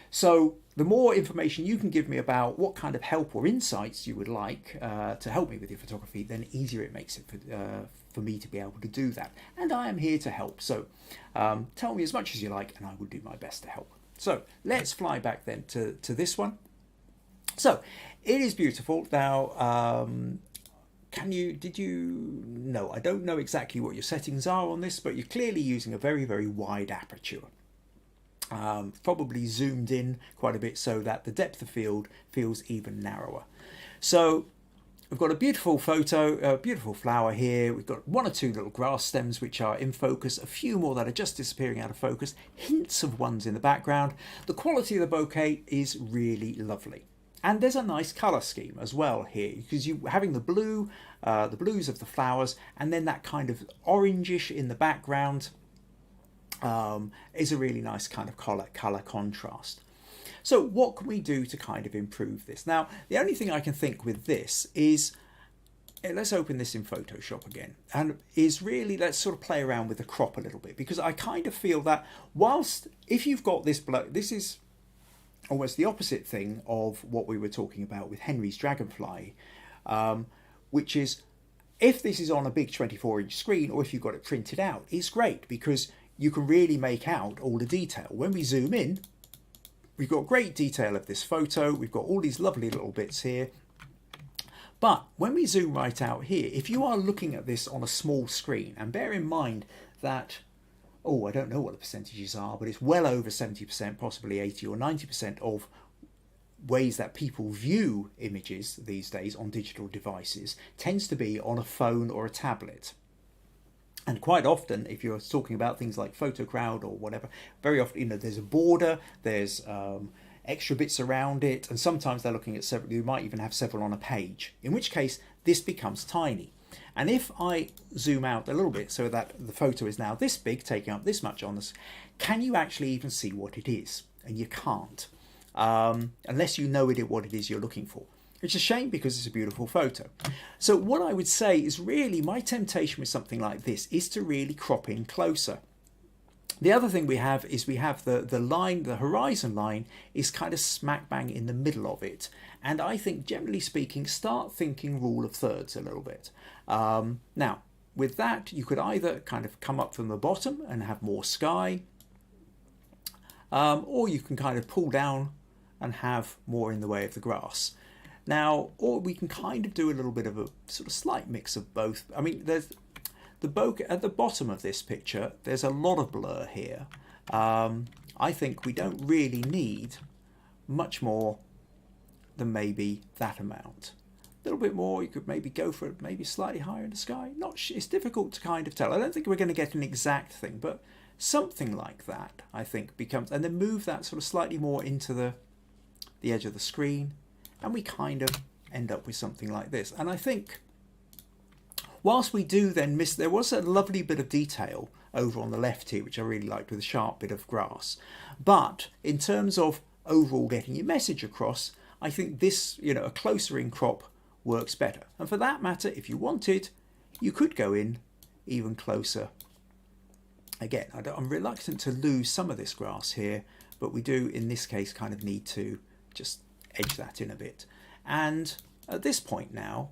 So the more information you can give me about what kind of help or insights you would like to help me with your photography, then easier it makes it for me to be able to do that. And I am here to help. So tell me as much as you like and I will do my best to help. So let's fly back then to this one. So it is beautiful. Now, no, I don't know exactly what your settings are on this, but you're clearly using a very, very wide aperture. Probably zoomed in quite a bit so that the depth of field feels even narrower. So we've got a beautiful photo, a beautiful flower here. We've got one or two little grass stems which are in focus, a few more that are just disappearing out of focus, hints of ones in the background. The quality of the bouquet is really lovely. And there's a nice colour scheme as well here, because you're having the blues of the flowers, and then that kind of orangish in the background is a really nice kind of colour contrast. So what can we do to kind of improve this? Now, the only thing I can think with this is, let's open this in Photoshop again, and is really, let's sort of play around with the crop a little bit, because I kind of feel that whilst, if you've got this this is almost the opposite thing of what we were talking about with Henry's dragonfly, which is, if this is on a big 24-inch screen, or if you've got it printed out, it's great because you can really make out all the detail. When we zoom in, we've got great detail of this photo. We've got all these lovely little bits here. But when we zoom right out here, if you are looking at this on a small screen, and bear in mind that, oh, I don't know what the percentages are, but it's well over 70%, possibly 80 or 90% of ways that people view images these days on digital devices tends to be on a phone or a tablet. And quite often, if you're talking about things like PhotoCrowd or whatever, very often, you know, there's a border, there's extra bits around it, and sometimes they're looking at several, you might even have several on a page, in which case this becomes tiny. And if I zoom out a little bit so that the photo is now this big, taking up this much on this, can you actually even see what it is? And you can't, unless you know what it is you're looking for. It's a shame because it's a beautiful photo. So what I would say is really my temptation with something like this is to really crop in closer. The other thing we have is we have the line, the horizon line is kind of smack bang in the middle of it. And I think generally speaking, start thinking rule of thirds a little bit. Now, with that, you could either kind of come up from the bottom and have more sky, or you can kind of pull down and have more in the way of the grass. Now, or we can kind of do a little bit of a sort of slight mix of both. I mean, there's the bokeh at the bottom of this picture. There's a lot of blur here. I think we don't really need much more than maybe that amount. A little bit more, you could maybe go for it, maybe slightly higher in the sky. It's difficult to kind of tell. I don't think we're going to get an exact thing, but something like that, I think, becomes, and then move that sort of slightly more into the edge of the screen. And we kind of end up with something like this. And I think, whilst we do then miss, there was a lovely bit of detail over on the left here, which I really liked with a sharp bit of grass. But in terms of overall getting your message across, I think this, you know, a closer in crop works better. And for that matter, if you wanted, you could go in even closer. Again, I'm reluctant to lose some of this grass here, but we do in this case kind of need to just edge that in a bit. And at this point now,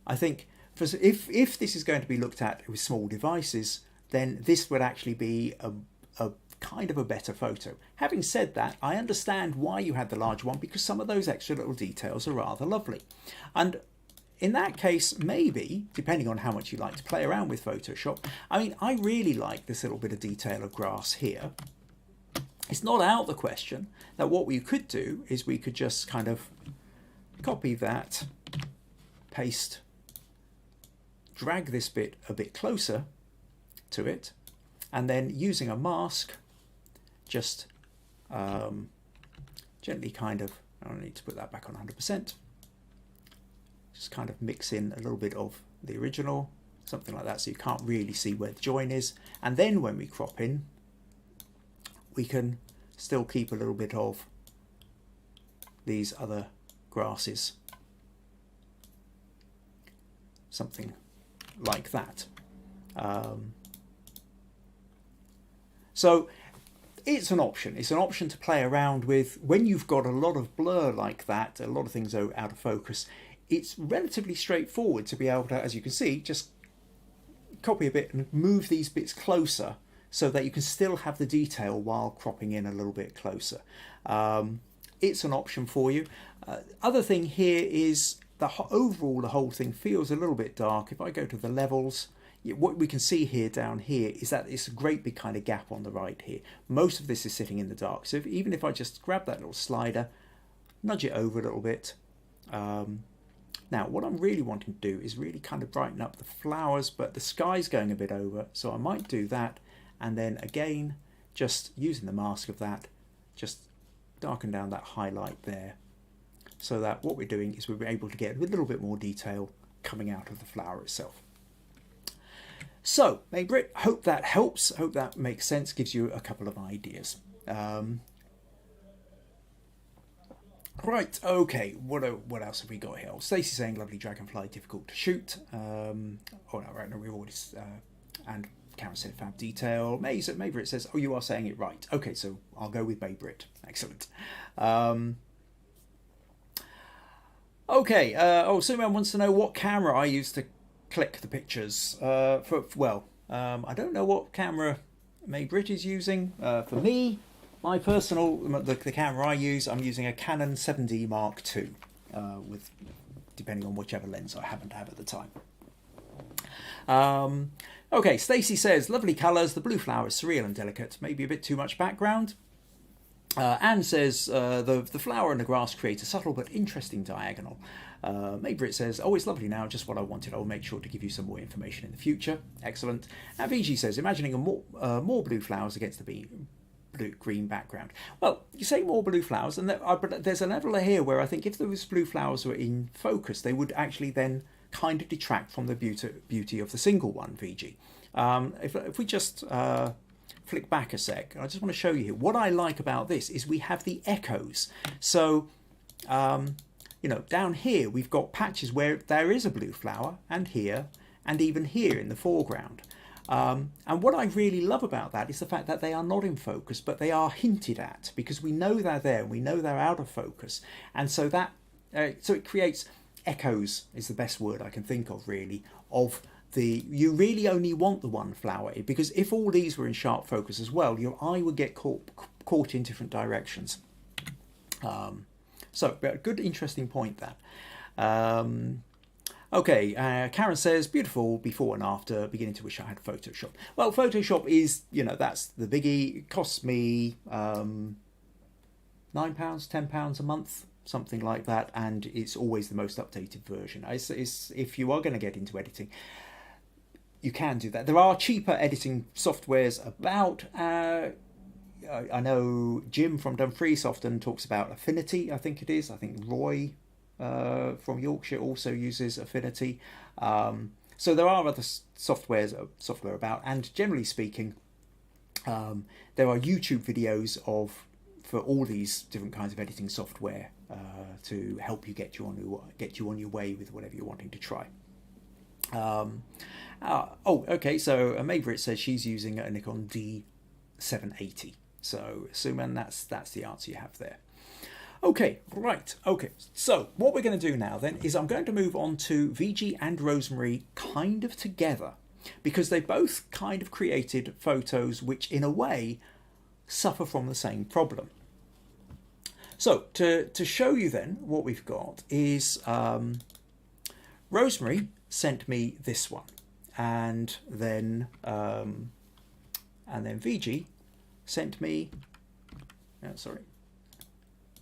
I think if this is going to be looked at with small devices, then this would actually be a kind of a better photo. Having said that, I understand why you had the large one, because some of those extra little details are rather lovely. And in that case, maybe, depending on how much you like to play around with Photoshop, I mean, I really like this little bit of detail of grass here. It's not out of the question that what we could do is we could just kind of copy that, paste, drag this bit a bit closer to it, and then using a mask, just gently kind of, I don't need to put that back on 100%, just kind of mix in a little bit of the original, something like that, so you can't really see where the join is. And then when we crop in, we can still keep a little bit of these other grasses, something like that. So it's an option. It's an option to play around with when you've got a lot of blur like that, a lot of things are out of focus. It's relatively straightforward to be able to, as you can see, just copy a bit and move these bits closer so that you can still have the detail while cropping in a little bit closer. It's an option for you. Other thing here is overall the whole thing feels a little bit dark. If I go to the levels, what we can see here down here is that it's a great big kind of gap on the right here. Most of this is sitting in the dark. So even if I just grab that little slider, nudge it over a little bit. Now what I'm really wanting to do is really kind of brighten up the flowers, but the sky's going a bit over, so I might do that. And then again, just using the mask of that, just darken down that highlight there, so that what we're doing is we're able to get a little bit more detail coming out of the flower itself. So, Mai-Britt, hope that helps, hope that makes sense, gives you a couple of ideas. Right, okay, what else have we got here? Stacey saying, lovely dragonfly, difficult to shoot. Oh no, right, no, we've already, and Karen said fab detail. Mai-Britt says, oh, you are saying it right. Okay, so I'll go with Mai-Britt. Excellent. Okay, someone wants to know what camera I use to click the pictures. I don't know what camera Mai-Britt is using. For me, my personal, the camera I use, I'm using a Canon 7D Mark II, with depending on whichever lens I happen to have at the time. Okay, Stacey says, lovely colours, the blue flower is surreal and delicate, maybe a bit too much background. Anne says, the flower and the grass create a subtle but interesting diagonal. Mai-Britt says, oh, it's lovely now, just what I wanted. I'll make sure to give you some more information in the future. Excellent. And Viji says, imagining more blue flowers against the green background. Well, you say more blue flowers, and but there's a level here where I think if those blue flowers were in focus, they would actually then kind of detract from the beauty of the single one, Viji. If we just flick back a sec, I just want to show you here. What I like about this is we have the echoes. So, you know, down here we've got patches where there is a blue flower, and here, and even here in the foreground. And what I really love about that is the fact that they are not in focus, but they are hinted at, because we know they're there, we know they're out of focus, and so that so it creates echoes, is the best word I can think of, really, of you really only want the one flower, because if all these were in sharp focus as well, your eye would get caught in different directions. So, a good, interesting point that. Okay, Karen says, beautiful before and after, beginning to wish I had Photoshop. Well, Photoshop is, you know, that's the biggie. It costs me £9, £10 a month, something like that, and it's always the most updated version. It's if you are going to get into editing, you can do that. There are cheaper editing softwares about. I know Jim from Dumfries often talks about Affinity, I think it is. I think Roy from Yorkshire also uses Affinity. So there are other software about, and generally speaking, there are YouTube videos for all these different kinds of editing software to help you get you on your way with whatever you're wanting to try. Okay, so Mai-Britt says she's using a Nikon D780. So assuming that's the answer you have there. Okay, right. Okay, so what we're going to do now then is I'm going to move on to Viji and Rosemary kind of together, because they both kind of created photos which in a way suffer from the same problem. So to show you then what we've got is Rosemary sent me this one, and then Viji sent me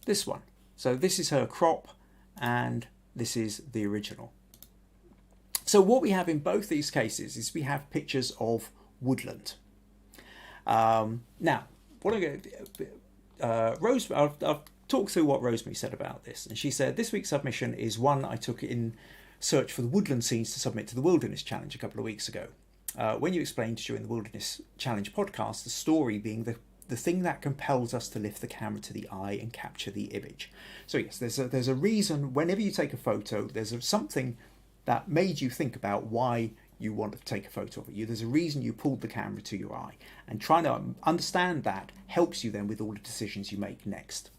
this one. So this is her crop, and this is the original. So what we have in both these cases is we have pictures of woodland. Now, what I'm going to Rosemary, I've talked through what Rosemary said about this, and she said this week's submission is one I took in search for the woodland scenes to submit to the Wilderness Challenge a couple of weeks ago. When you explained during the Wilderness Challenge podcast, the story being the thing that compels us to lift the camera to the eye and capture the image. So yes, there's a reason whenever you take a photo, there's something that made you think about why you want to take a photo of it. There's a reason you pulled the camera to your eye, and trying to understand that helps you then with all the decisions you make next.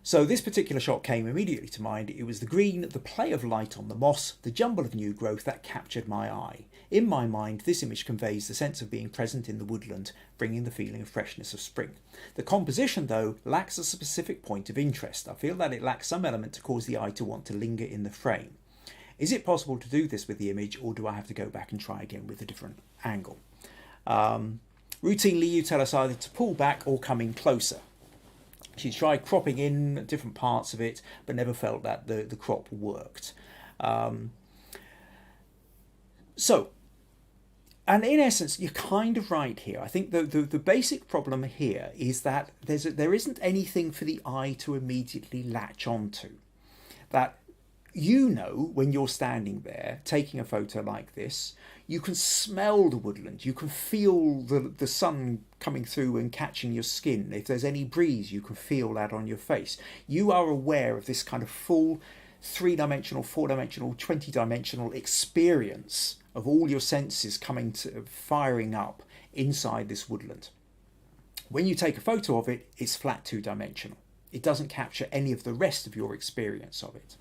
So this particular shot came immediately to mind. It was the green, the play of light on the moss, the jumble of new growth that captured my eye. In my mind, this image conveys the sense of being present in the woodland, bringing the feeling of freshness of spring. The composition, though, lacks a specific point of interest. I feel that it lacks some element to cause the eye to want to linger in the frame. Is it possible to do this with the image, or do I have to go back and try again with a different angle? Routinely, you tell us either to pull back or come in closer. She's tried cropping in different parts of it, but never felt that the crop worked. And in essence, you're kind of right here. I think the basic problem here is that there isn't anything for the eye to immediately latch onto. That, you know, when you're standing there taking a photo like this, you can smell the woodland, you can feel the sun coming through and catching your skin. If there's any breeze, you can feel that on your face. You are aware of this kind of full 3-dimensional, 4-dimensional, 20-dimensional experience of all your senses firing up inside this woodland. When you take a photo of it, it's flat 2-dimensional. It doesn't capture any of the rest of your experience of it.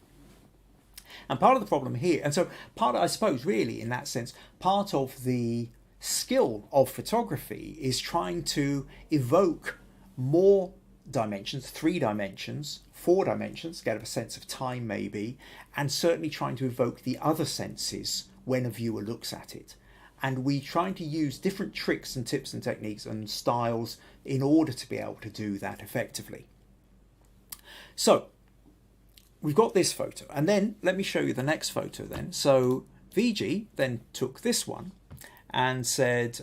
And part of the problem here, and so part, I suppose, really, in that sense, part of the skill of photography is trying to evoke more dimensions, 3 dimensions, 4 dimensions, get a sense of time maybe, and certainly trying to evoke the other senses when a viewer looks at it. And we trying to use different tricks and tips and techniques and styles in order to be able to do that effectively. So we've got this photo, and then let me show you the next photo then. So Viji then took this one and said,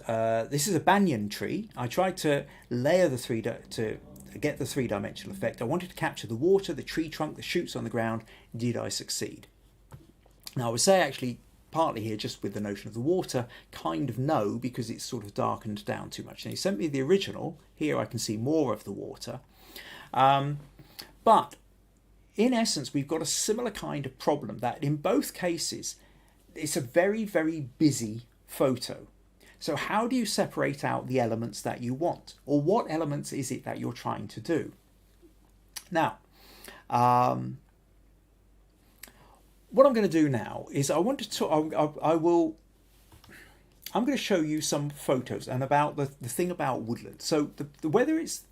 this is a banyan tree. I tried to layer the to get the 3-dimensional effect. I wanted to capture the water, the tree trunk, the shoots on the ground. Did I succeed? Now I would say actually partly here just with the notion of the water, kind of no, because it's sort of darkened down too much. And he sent me the original. Here I can see more of the water. But in essence, we've got a similar kind of problem that in both cases, it's a very, very busy photo. So how do you separate out the elements that you want? Or what elements is it that you're trying to do? Now, what I'm going to do now is I'm going to show you some photos and about the thing about woodland. So whether it's...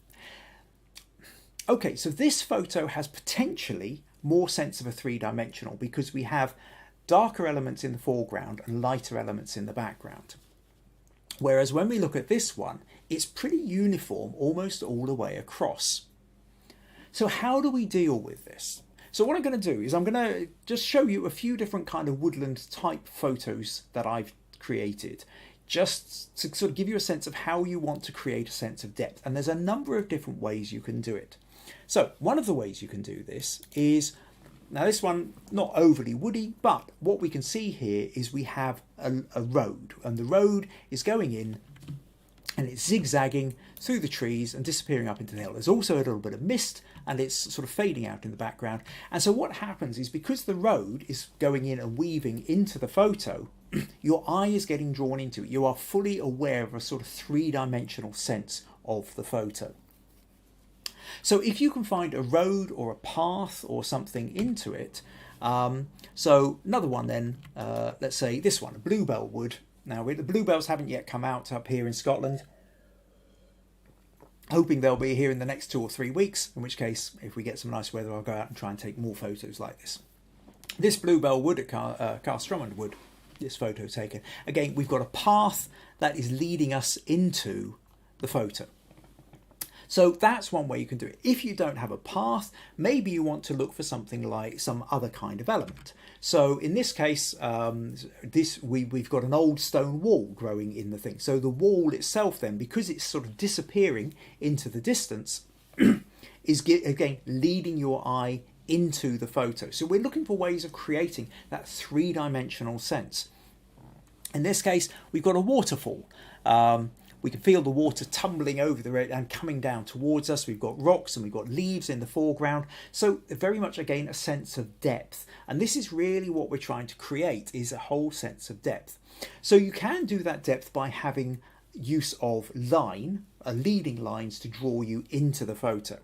Okay, so this photo has potentially more sense of a 3-dimensional because we have darker elements in the foreground and lighter elements in the background. Whereas when we look at this one, it's pretty uniform almost all the way across. So how do we deal with this? So what I'm going to do is I'm going to just show you a few different kind of woodland type photos that I've created, just to sort of give you a sense of how you want to create a sense of depth. And there's a number of different ways you can do it. So one of the ways you can do this is, now this one, not overly woody, but what we can see here is we have a road, and the road is going in and it's zigzagging through the trees and disappearing up into the hill. There's also a little bit of mist and it's sort of fading out in the background. And so what happens is because the road is going in and weaving into the photo, your eye is getting drawn into it. You are fully aware of a sort of 3-dimensional sense of the photo. So if you can find a road or a path or something into it, so another one then, let's say this one, a bluebell wood. Now the bluebells haven't yet come out up here in Scotland. Hoping they'll be here in the next 2 or 3 weeks, in which case, if we get some nice weather, I'll go out and try and take more photos like this. This bluebell wood at Castromond Wood, this photo taken. Again, we've got a path that is leading us into the photo. So that's one way you can do it. If you don't have a path, maybe you want to look for something like some other kind of element. So in this case, we've got an old stone wall growing in the thing. So the wall itself then, because it's sort of disappearing into the distance, is again leading your eye into the photo. So we're looking for ways of creating that 3-dimensional sense. In this case, we've got a waterfall. We can feel the water tumbling over the road and coming down towards us. We've got rocks and we've got leaves in the foreground. So very much, again, a sense of depth. And this is really what we're trying to create, is a whole sense of depth. So you can do that depth by having use of leading lines to draw you into the photo.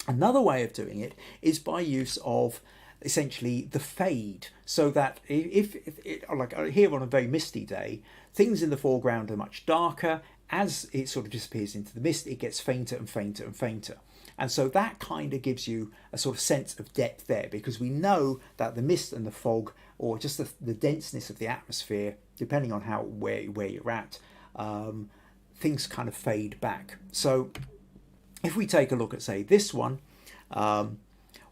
Another way of doing it is by use of essentially the fade, so that if like here on a very misty day, things in the foreground are much darker. As it sort of disappears into the mist, it gets fainter and fainter and fainter. And so that kind of gives you a sort of sense of depth there, because we know that the mist and the fog, or just the denseness of the atmosphere, depending on where you're at, things kind of fade back. So if we take a look at, say, this one,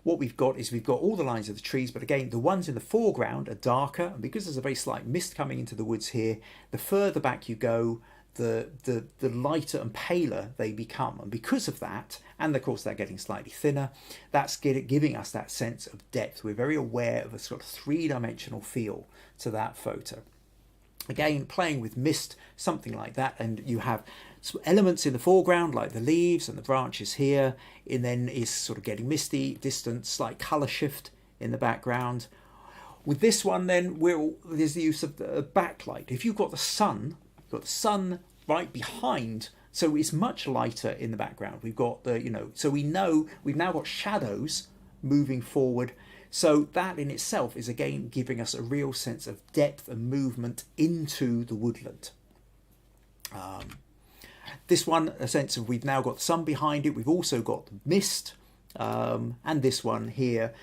what we've got all the lines of the trees, but again, the ones in the foreground are darker, and because there's a very slight mist coming into the woods here, the further back you go, the lighter and paler they become. And because of that, and of course they're getting slightly thinner, that's giving us that sense of depth. We're very aware of a sort of 3-dimensional feel to that photo. Again, playing with mist, something like that, and you have some elements in the foreground like the leaves and the branches here, and then is sort of getting misty, distant, slight colour shift in the background. With this one then, there's the use of the backlight. If you've got the sun right behind, so it's much lighter in the background. We've got so we know we've now got shadows moving forward. So that in itself is again giving us a real sense of depth and movement into the woodland. This one, a sense of we've now got the sun behind it. We've also got mist, and this one here,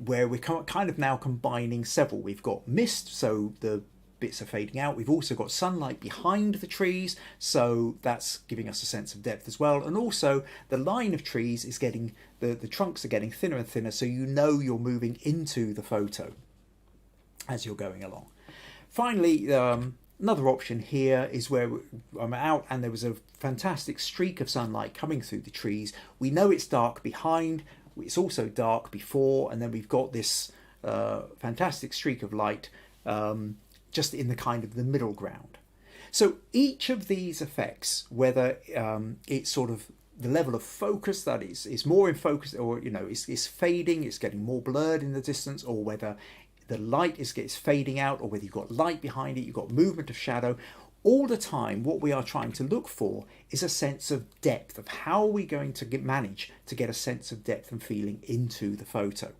where we're kind of now combining several. We've got mist, so the bits are fading out. We've also got sunlight behind the trees, so that's giving us a sense of depth as well. And also the line of trees is getting, the trunks are getting thinner and thinner, so you know you're moving into the photo as you're going along. Finally, another option here is where I'm out and there was a fantastic streak of sunlight coming through the trees. We know it's dark behind, it's also dark before, and then we've got this fantastic streak of light just in the kind of the middle ground. So each of these effects, whether it's sort of the level of focus that is more in focus, or it's fading, it's getting more blurred in the distance, or whether the light is fading out, or whether you've got light behind it, you've got movement of shadow, all the time what we are trying to look for is a sense of depth, of how are we going to manage to get a sense of depth and feeling into the photo.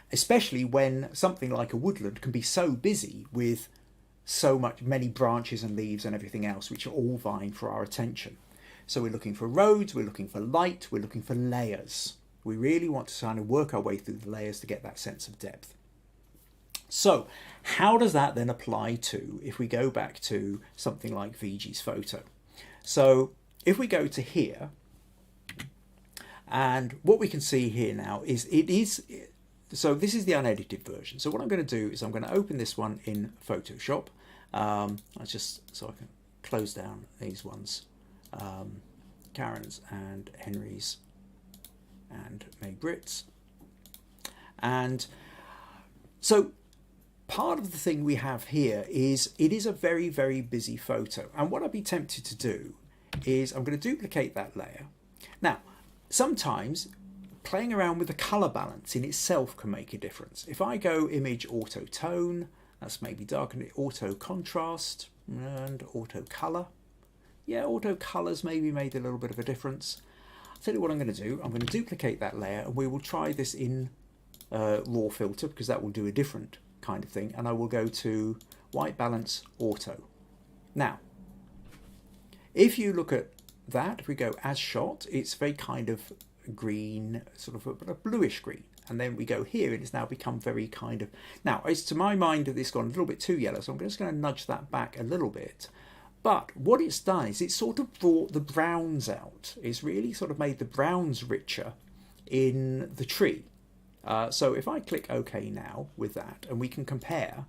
Especially when something like a woodland can be so busy with many branches and leaves and everything else, which are all vying for our attention. So we're looking for roads, we're looking for light, we're looking for layers. We really want to kind of work our way through the layers to get that sense of depth. So how does that then apply to, if we go back to something like Viji's photo? So if we go to here, and what we can see here now is so this is the unedited version. So what I'm going to do is I'm going to open this one in Photoshop. So I can close down these ones, Karen's and Henry's and Mai-Britt's. And so part of the thing we have here is it is a very, very busy photo. And what I'd be tempted to do is I'm going to duplicate that layer. Now, sometimes playing around with the color balance in itself can make a difference. If I go image auto tone, that's maybe darken it, auto contrast and auto color. Yeah, auto colors maybe made a little bit of a difference. I'll tell you what I'm going to do. I'm going to duplicate that layer and we will try this in raw filter, because that will do a different kind of thing. And I will go to white balance auto. Now, if you look at that, if we go as shot, it's very kind of green, sort of a bluish green. And then we go here and it's now become very kind of, now it's to my mind that it's gone a little bit too yellow, so I'm just going to nudge that back a little bit. But what it's done is it's sort of brought the browns out. It's really sort of made the browns richer in the tree. So if I click OK now with that, and we can compare,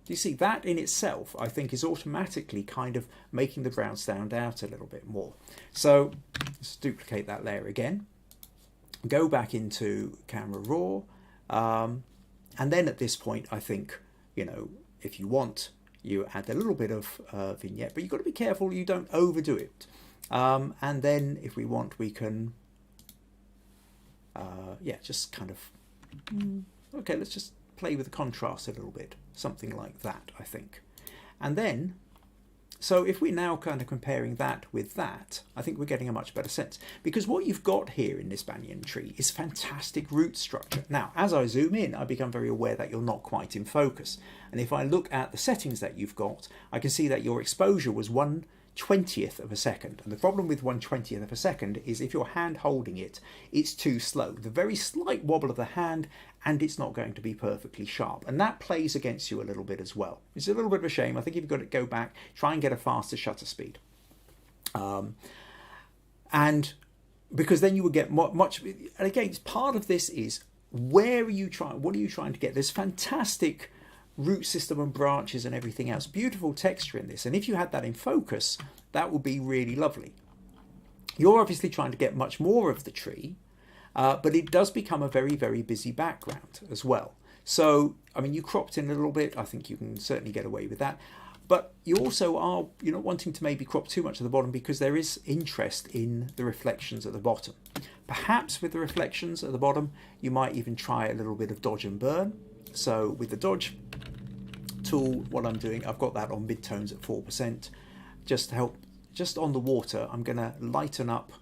you see that in itself, I think, is automatically kind of making the brown stand out a little bit more. So let's duplicate that layer again, go back into camera raw, and then at this point, I think, if you want, you add a little bit of vignette, but you've got to be careful you don't overdo it. And then if we want, we can, just kind of, okay, let's just play with the contrast a little bit, something like that, I think. And then, so if we're now kind of comparing that with that, I think we're getting a much better sense, because what you've got here in this banyan tree is fantastic root structure. Now, as I zoom in, I become very aware that you're not quite in focus. And if I look at the settings that you've got, I can see that your exposure was 1/20th of a second. And the problem with 1/20th of a second is if you're hand holding it, it's too slow. The very slight wobble of the hand, and it's not going to be perfectly sharp. And that plays against you a little bit as well. It's a little bit of a shame. I think you've got to go back, try and get a faster shutter speed. And because then you would get much, and again, part of this is where are you trying, what are you trying to get? There's fantastic root system and branches and everything else, beautiful texture in this. And if you had that in focus, that would be really lovely. You're obviously trying to get much more of the tree, but it does become a very, very busy background as well. So, I mean, you cropped in a little bit. I think you can certainly get away with that. But you also are, you're not wanting to maybe crop too much at the bottom, because there is interest in the reflections at the bottom. Perhaps with the reflections at the bottom, you might even try a little bit of dodge and burn. So with the dodge tool, what I'm doing, I've got that on midtones at 4%, just to help, just on the water, I'm going to lighten up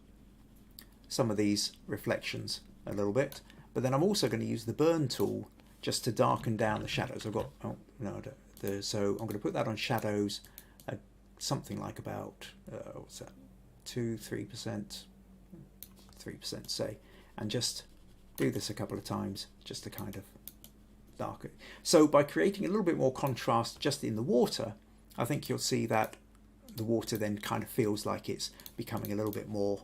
some of these reflections a little bit, but then I'm also going to use the burn tool just to darken down the shadows. I've got, oh no, I don't, So I'm going to put that on shadows, something like about, what's that, 3% say, and just do this a couple of times just to kind of darken. So by creating a little bit more contrast just in the water, I think you'll see that the water then kind of feels like it's becoming a little bit more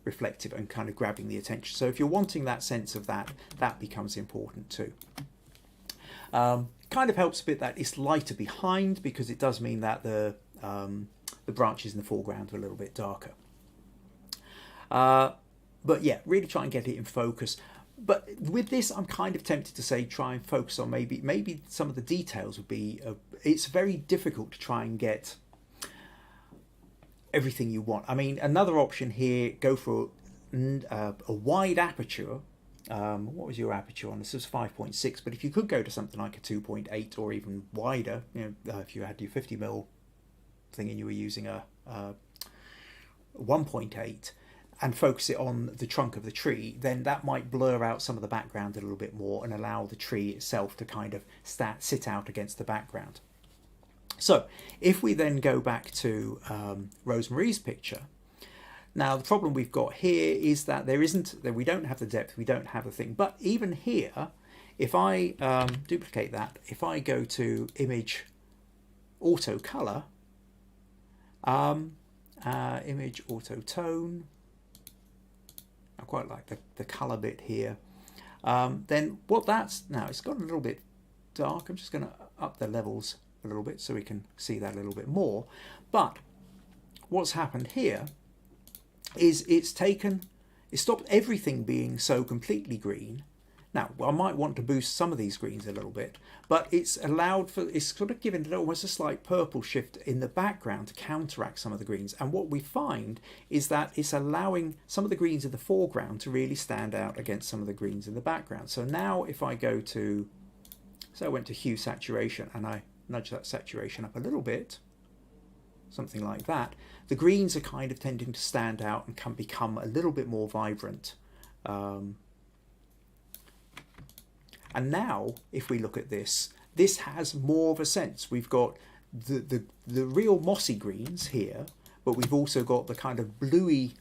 reflective and kind of grabbing the attention. So if you're wanting that sense of that, that becomes important too. Kind of helps a bit that it's lighter behind, because it does mean that the branches in the foreground are a little bit darker. But yeah, really try and get it in focus. But with this, I'm kind of tempted to say try and focus on maybe some of the details would be. It's very difficult to try and get everything you want. I mean, another option here, go for a wide aperture. What was your aperture on this? Was 5.6, but if you could go to something like a 2.8 or even wider, you know, if you had your 50mm thing and you were using a 1.8 and focus it on the trunk of the tree, then that might blur out some of the background a little bit more and allow the tree itself to kind of sit out against the background. So if we then go back to Rosemarie's picture, now the problem we've got here is that we don't have the depth, we don't have the thing. But even here, if I duplicate that, if I go to Image Auto Color, Image Auto Tone, I quite like the color bit here. Then what that's now, it's got a little bit dark. I'm just going to up the levels a little bit so we can see that a little bit more. But what's happened here is it's stopped everything being so completely green. Now, I might want to boost some of these greens a little bit, but it's sort of given it almost a slight purple shift in the background to counteract some of the greens. And what we find is that it's allowing some of the greens in the foreground to really stand out against some of the greens in the background. So now if I go to, so I went to hue saturation and I nudge that saturation up a little bit, something like that, the greens are kind of tending to stand out and can become a little bit more vibrant. And now, if we look at this, this has more of a sense. We've got the real mossy greens here, but we've also got the kind of bluey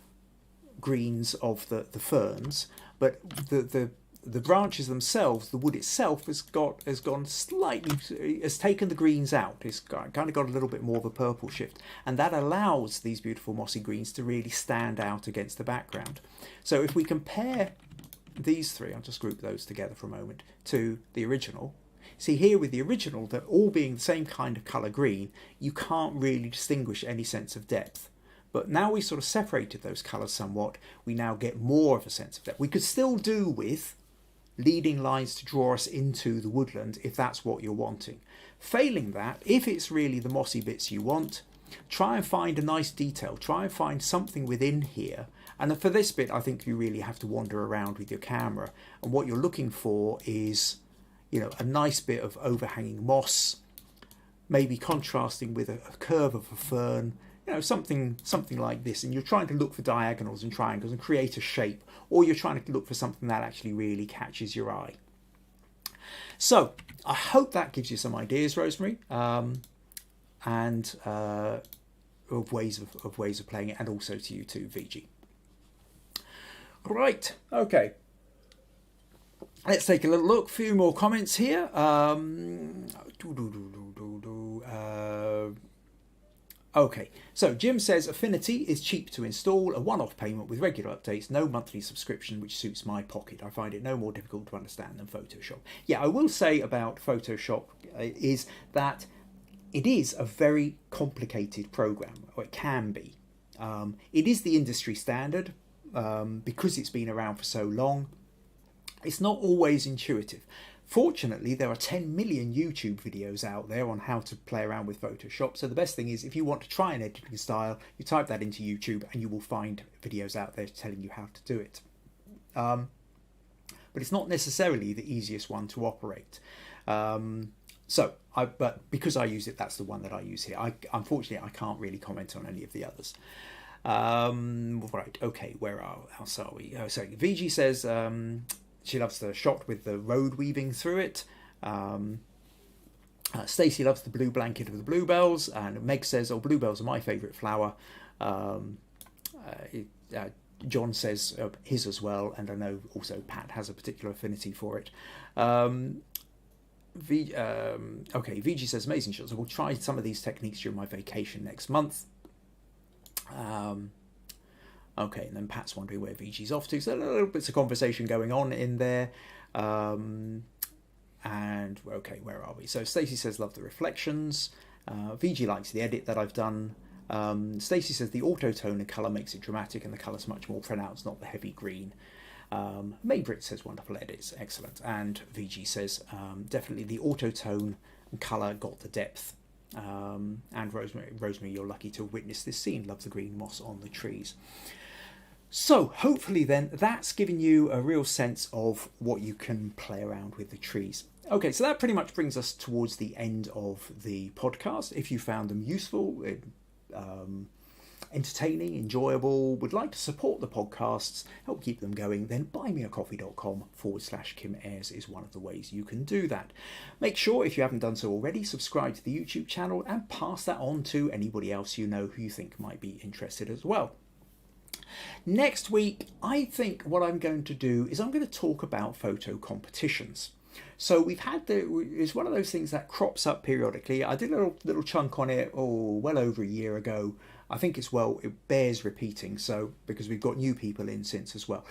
greens of the ferns. But the branches themselves, the wood itself, has gone slightly, has taken the greens out. It's kind of got a little bit more of a purple shift, and that allows these beautiful mossy greens to really stand out against the background. So if we compare these three, I'll just group those together for a moment, to the original. See here with the original, they're all being the same kind of colour green, you can't really distinguish any sense of depth. But now we sort of separated those colours somewhat, we now get more of a sense of depth. We could still do with leading lines to draw us into the woodland if that's what you're wanting. Failing that, if it's really the mossy bits you want, try and find a nice detail, try and find something within here. And for this bit, I think you really have to wander around with your camera. And what you're looking for is, you know, a nice bit of overhanging moss, maybe contrasting with a curve of a fern, you know, something like this. And you're trying to look for diagonals and triangles and create a shape, or you're trying to look for something that actually really catches your eye. So I hope that gives you some ideas, Rosemarie, and of ways of playing it, and also to you too, Viji. Right, okay. Let's take a little look. A few more comments here. Okay, so Jim says Affinity is cheap to install, a one-off payment with regular updates, no monthly subscription, which suits my pocket. I find it no more difficult to understand than Photoshop. Yeah, I will say about Photoshop is that it is a very complicated program, or it can be. It is the industry standard. Because it's been around for so long, it's not always intuitive. Fortunately, there are 10 million YouTube videos out there on how to play around with Photoshop. So the best thing is, if you want to try an editing style, you type that into YouTube and you will find videos out there telling you how to do it. But it's not necessarily the easiest one to operate. But because I use it, that's the one that I use here. Unfortunately, I can't really comment on any of the others. Right, okay, where else are we? Oh, sorry, Viji says she loves the shot with the road weaving through it. Stacey loves the blue blanket of the bluebells, and Meg says, "Oh, bluebells are my favourite flower." John says his as well, and I know also Pat has a particular affinity for it. Viji says, "Amazing shots. I will try some of these techniques during my vacation next month." Okay, and then Pat's wondering where Vigi's off to. So a little bits of conversation going on in there. And okay, where are we? So Stacey says, "Love the reflections." Viji likes the edit that I've done. Stacey says the auto-tone and colour makes it dramatic and the colour's much more pronounced, not the heavy green. Mai-Britt says wonderful edits, excellent. And Viji says definitely the auto-tone and colour got the depth. And Rosemary, you're lucky to witness this scene. Love the green moss on the trees. So hopefully then that's given you a real sense of what you can play around with the trees. Okay, so that pretty much brings us towards the end of the podcast. If you found them useful, entertaining, enjoyable, would like to support the podcasts, help keep them going, then buymeacoffee.com/Kim Ayres is one of the ways you can do that. Make sure, if you haven't done so already, subscribe to the YouTube channel and pass that on to anybody else you know who you think might be interested as well. Next week, I think what I'm going to do is I'm going to talk about photo competitions. So we've had it's one of those things that crops up periodically. I did a little chunk on it, well over a year ago. I think it bears repeating, so because we've got new people in since as well.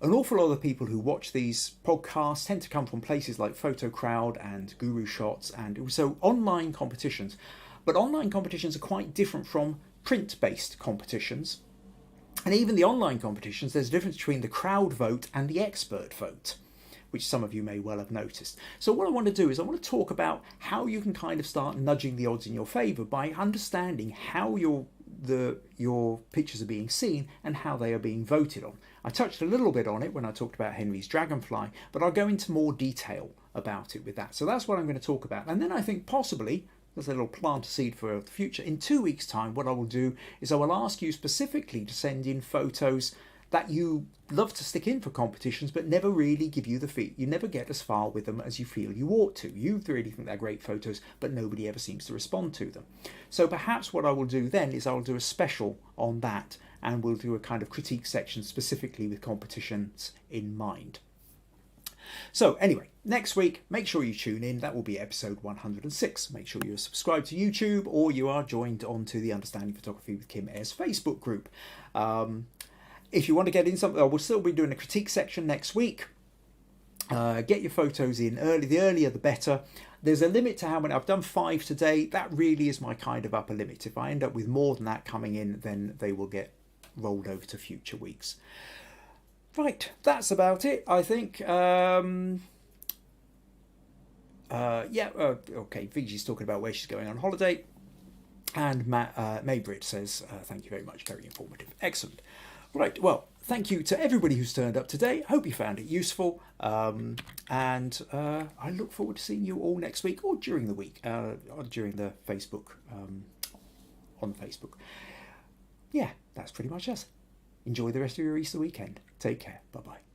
An awful lot of people who watch these podcasts tend to come from places like PhotoCrowd and Guru Shots, and so online competitions. But online competitions are quite different from print-based competitions. And even the online competitions, there's a difference between the crowd vote and the expert vote, which some of you may well have noticed. So what I want to do is I want to talk about how you can kind of start nudging the odds in your favour by understanding how your pictures are being seen and how they are being voted on. I touched a little bit on it when I talked about Henry's dragonfly, but I'll go into more detail about it with that. So that's what I'm going to talk about. And then I think possibly, as a little plant a seed for the future, in 2 weeks' time, what I will do is I will ask you specifically to send in photos that you love to stick in for competitions but never really give you the feed. You never get as far with them as you feel you ought to. You really think they're great photos, but nobody ever seems to respond to them. So perhaps what I will do then is I'll do a special on that, and we'll do a kind of critique section specifically with competitions in mind. So anyway, next week, make sure you tune in. That will be episode 106. Make sure you're subscribed to YouTube or you are joined onto the Understanding Photography with Kim Ayres Facebook group. If you want to get in something, we'll still be doing a critique section next week. Get your photos in early. The earlier the better. There's a limit to how many. I've done 5 today. That really is my kind of upper limit. If I end up with more than that coming in, then they will get rolled over to future weeks. Right, that's about it, I think. Okay, Viji's talking about where she's going on holiday. And Mai-Britt says, thank you very much, very informative. Excellent. Right, well, thank you to everybody who's turned up today. Hope you found it useful. And I look forward to seeing you all next week or during the week, during the Facebook, on Facebook. Yeah, that's pretty much us. Enjoy the rest of your Easter weekend. Take care. Bye-bye.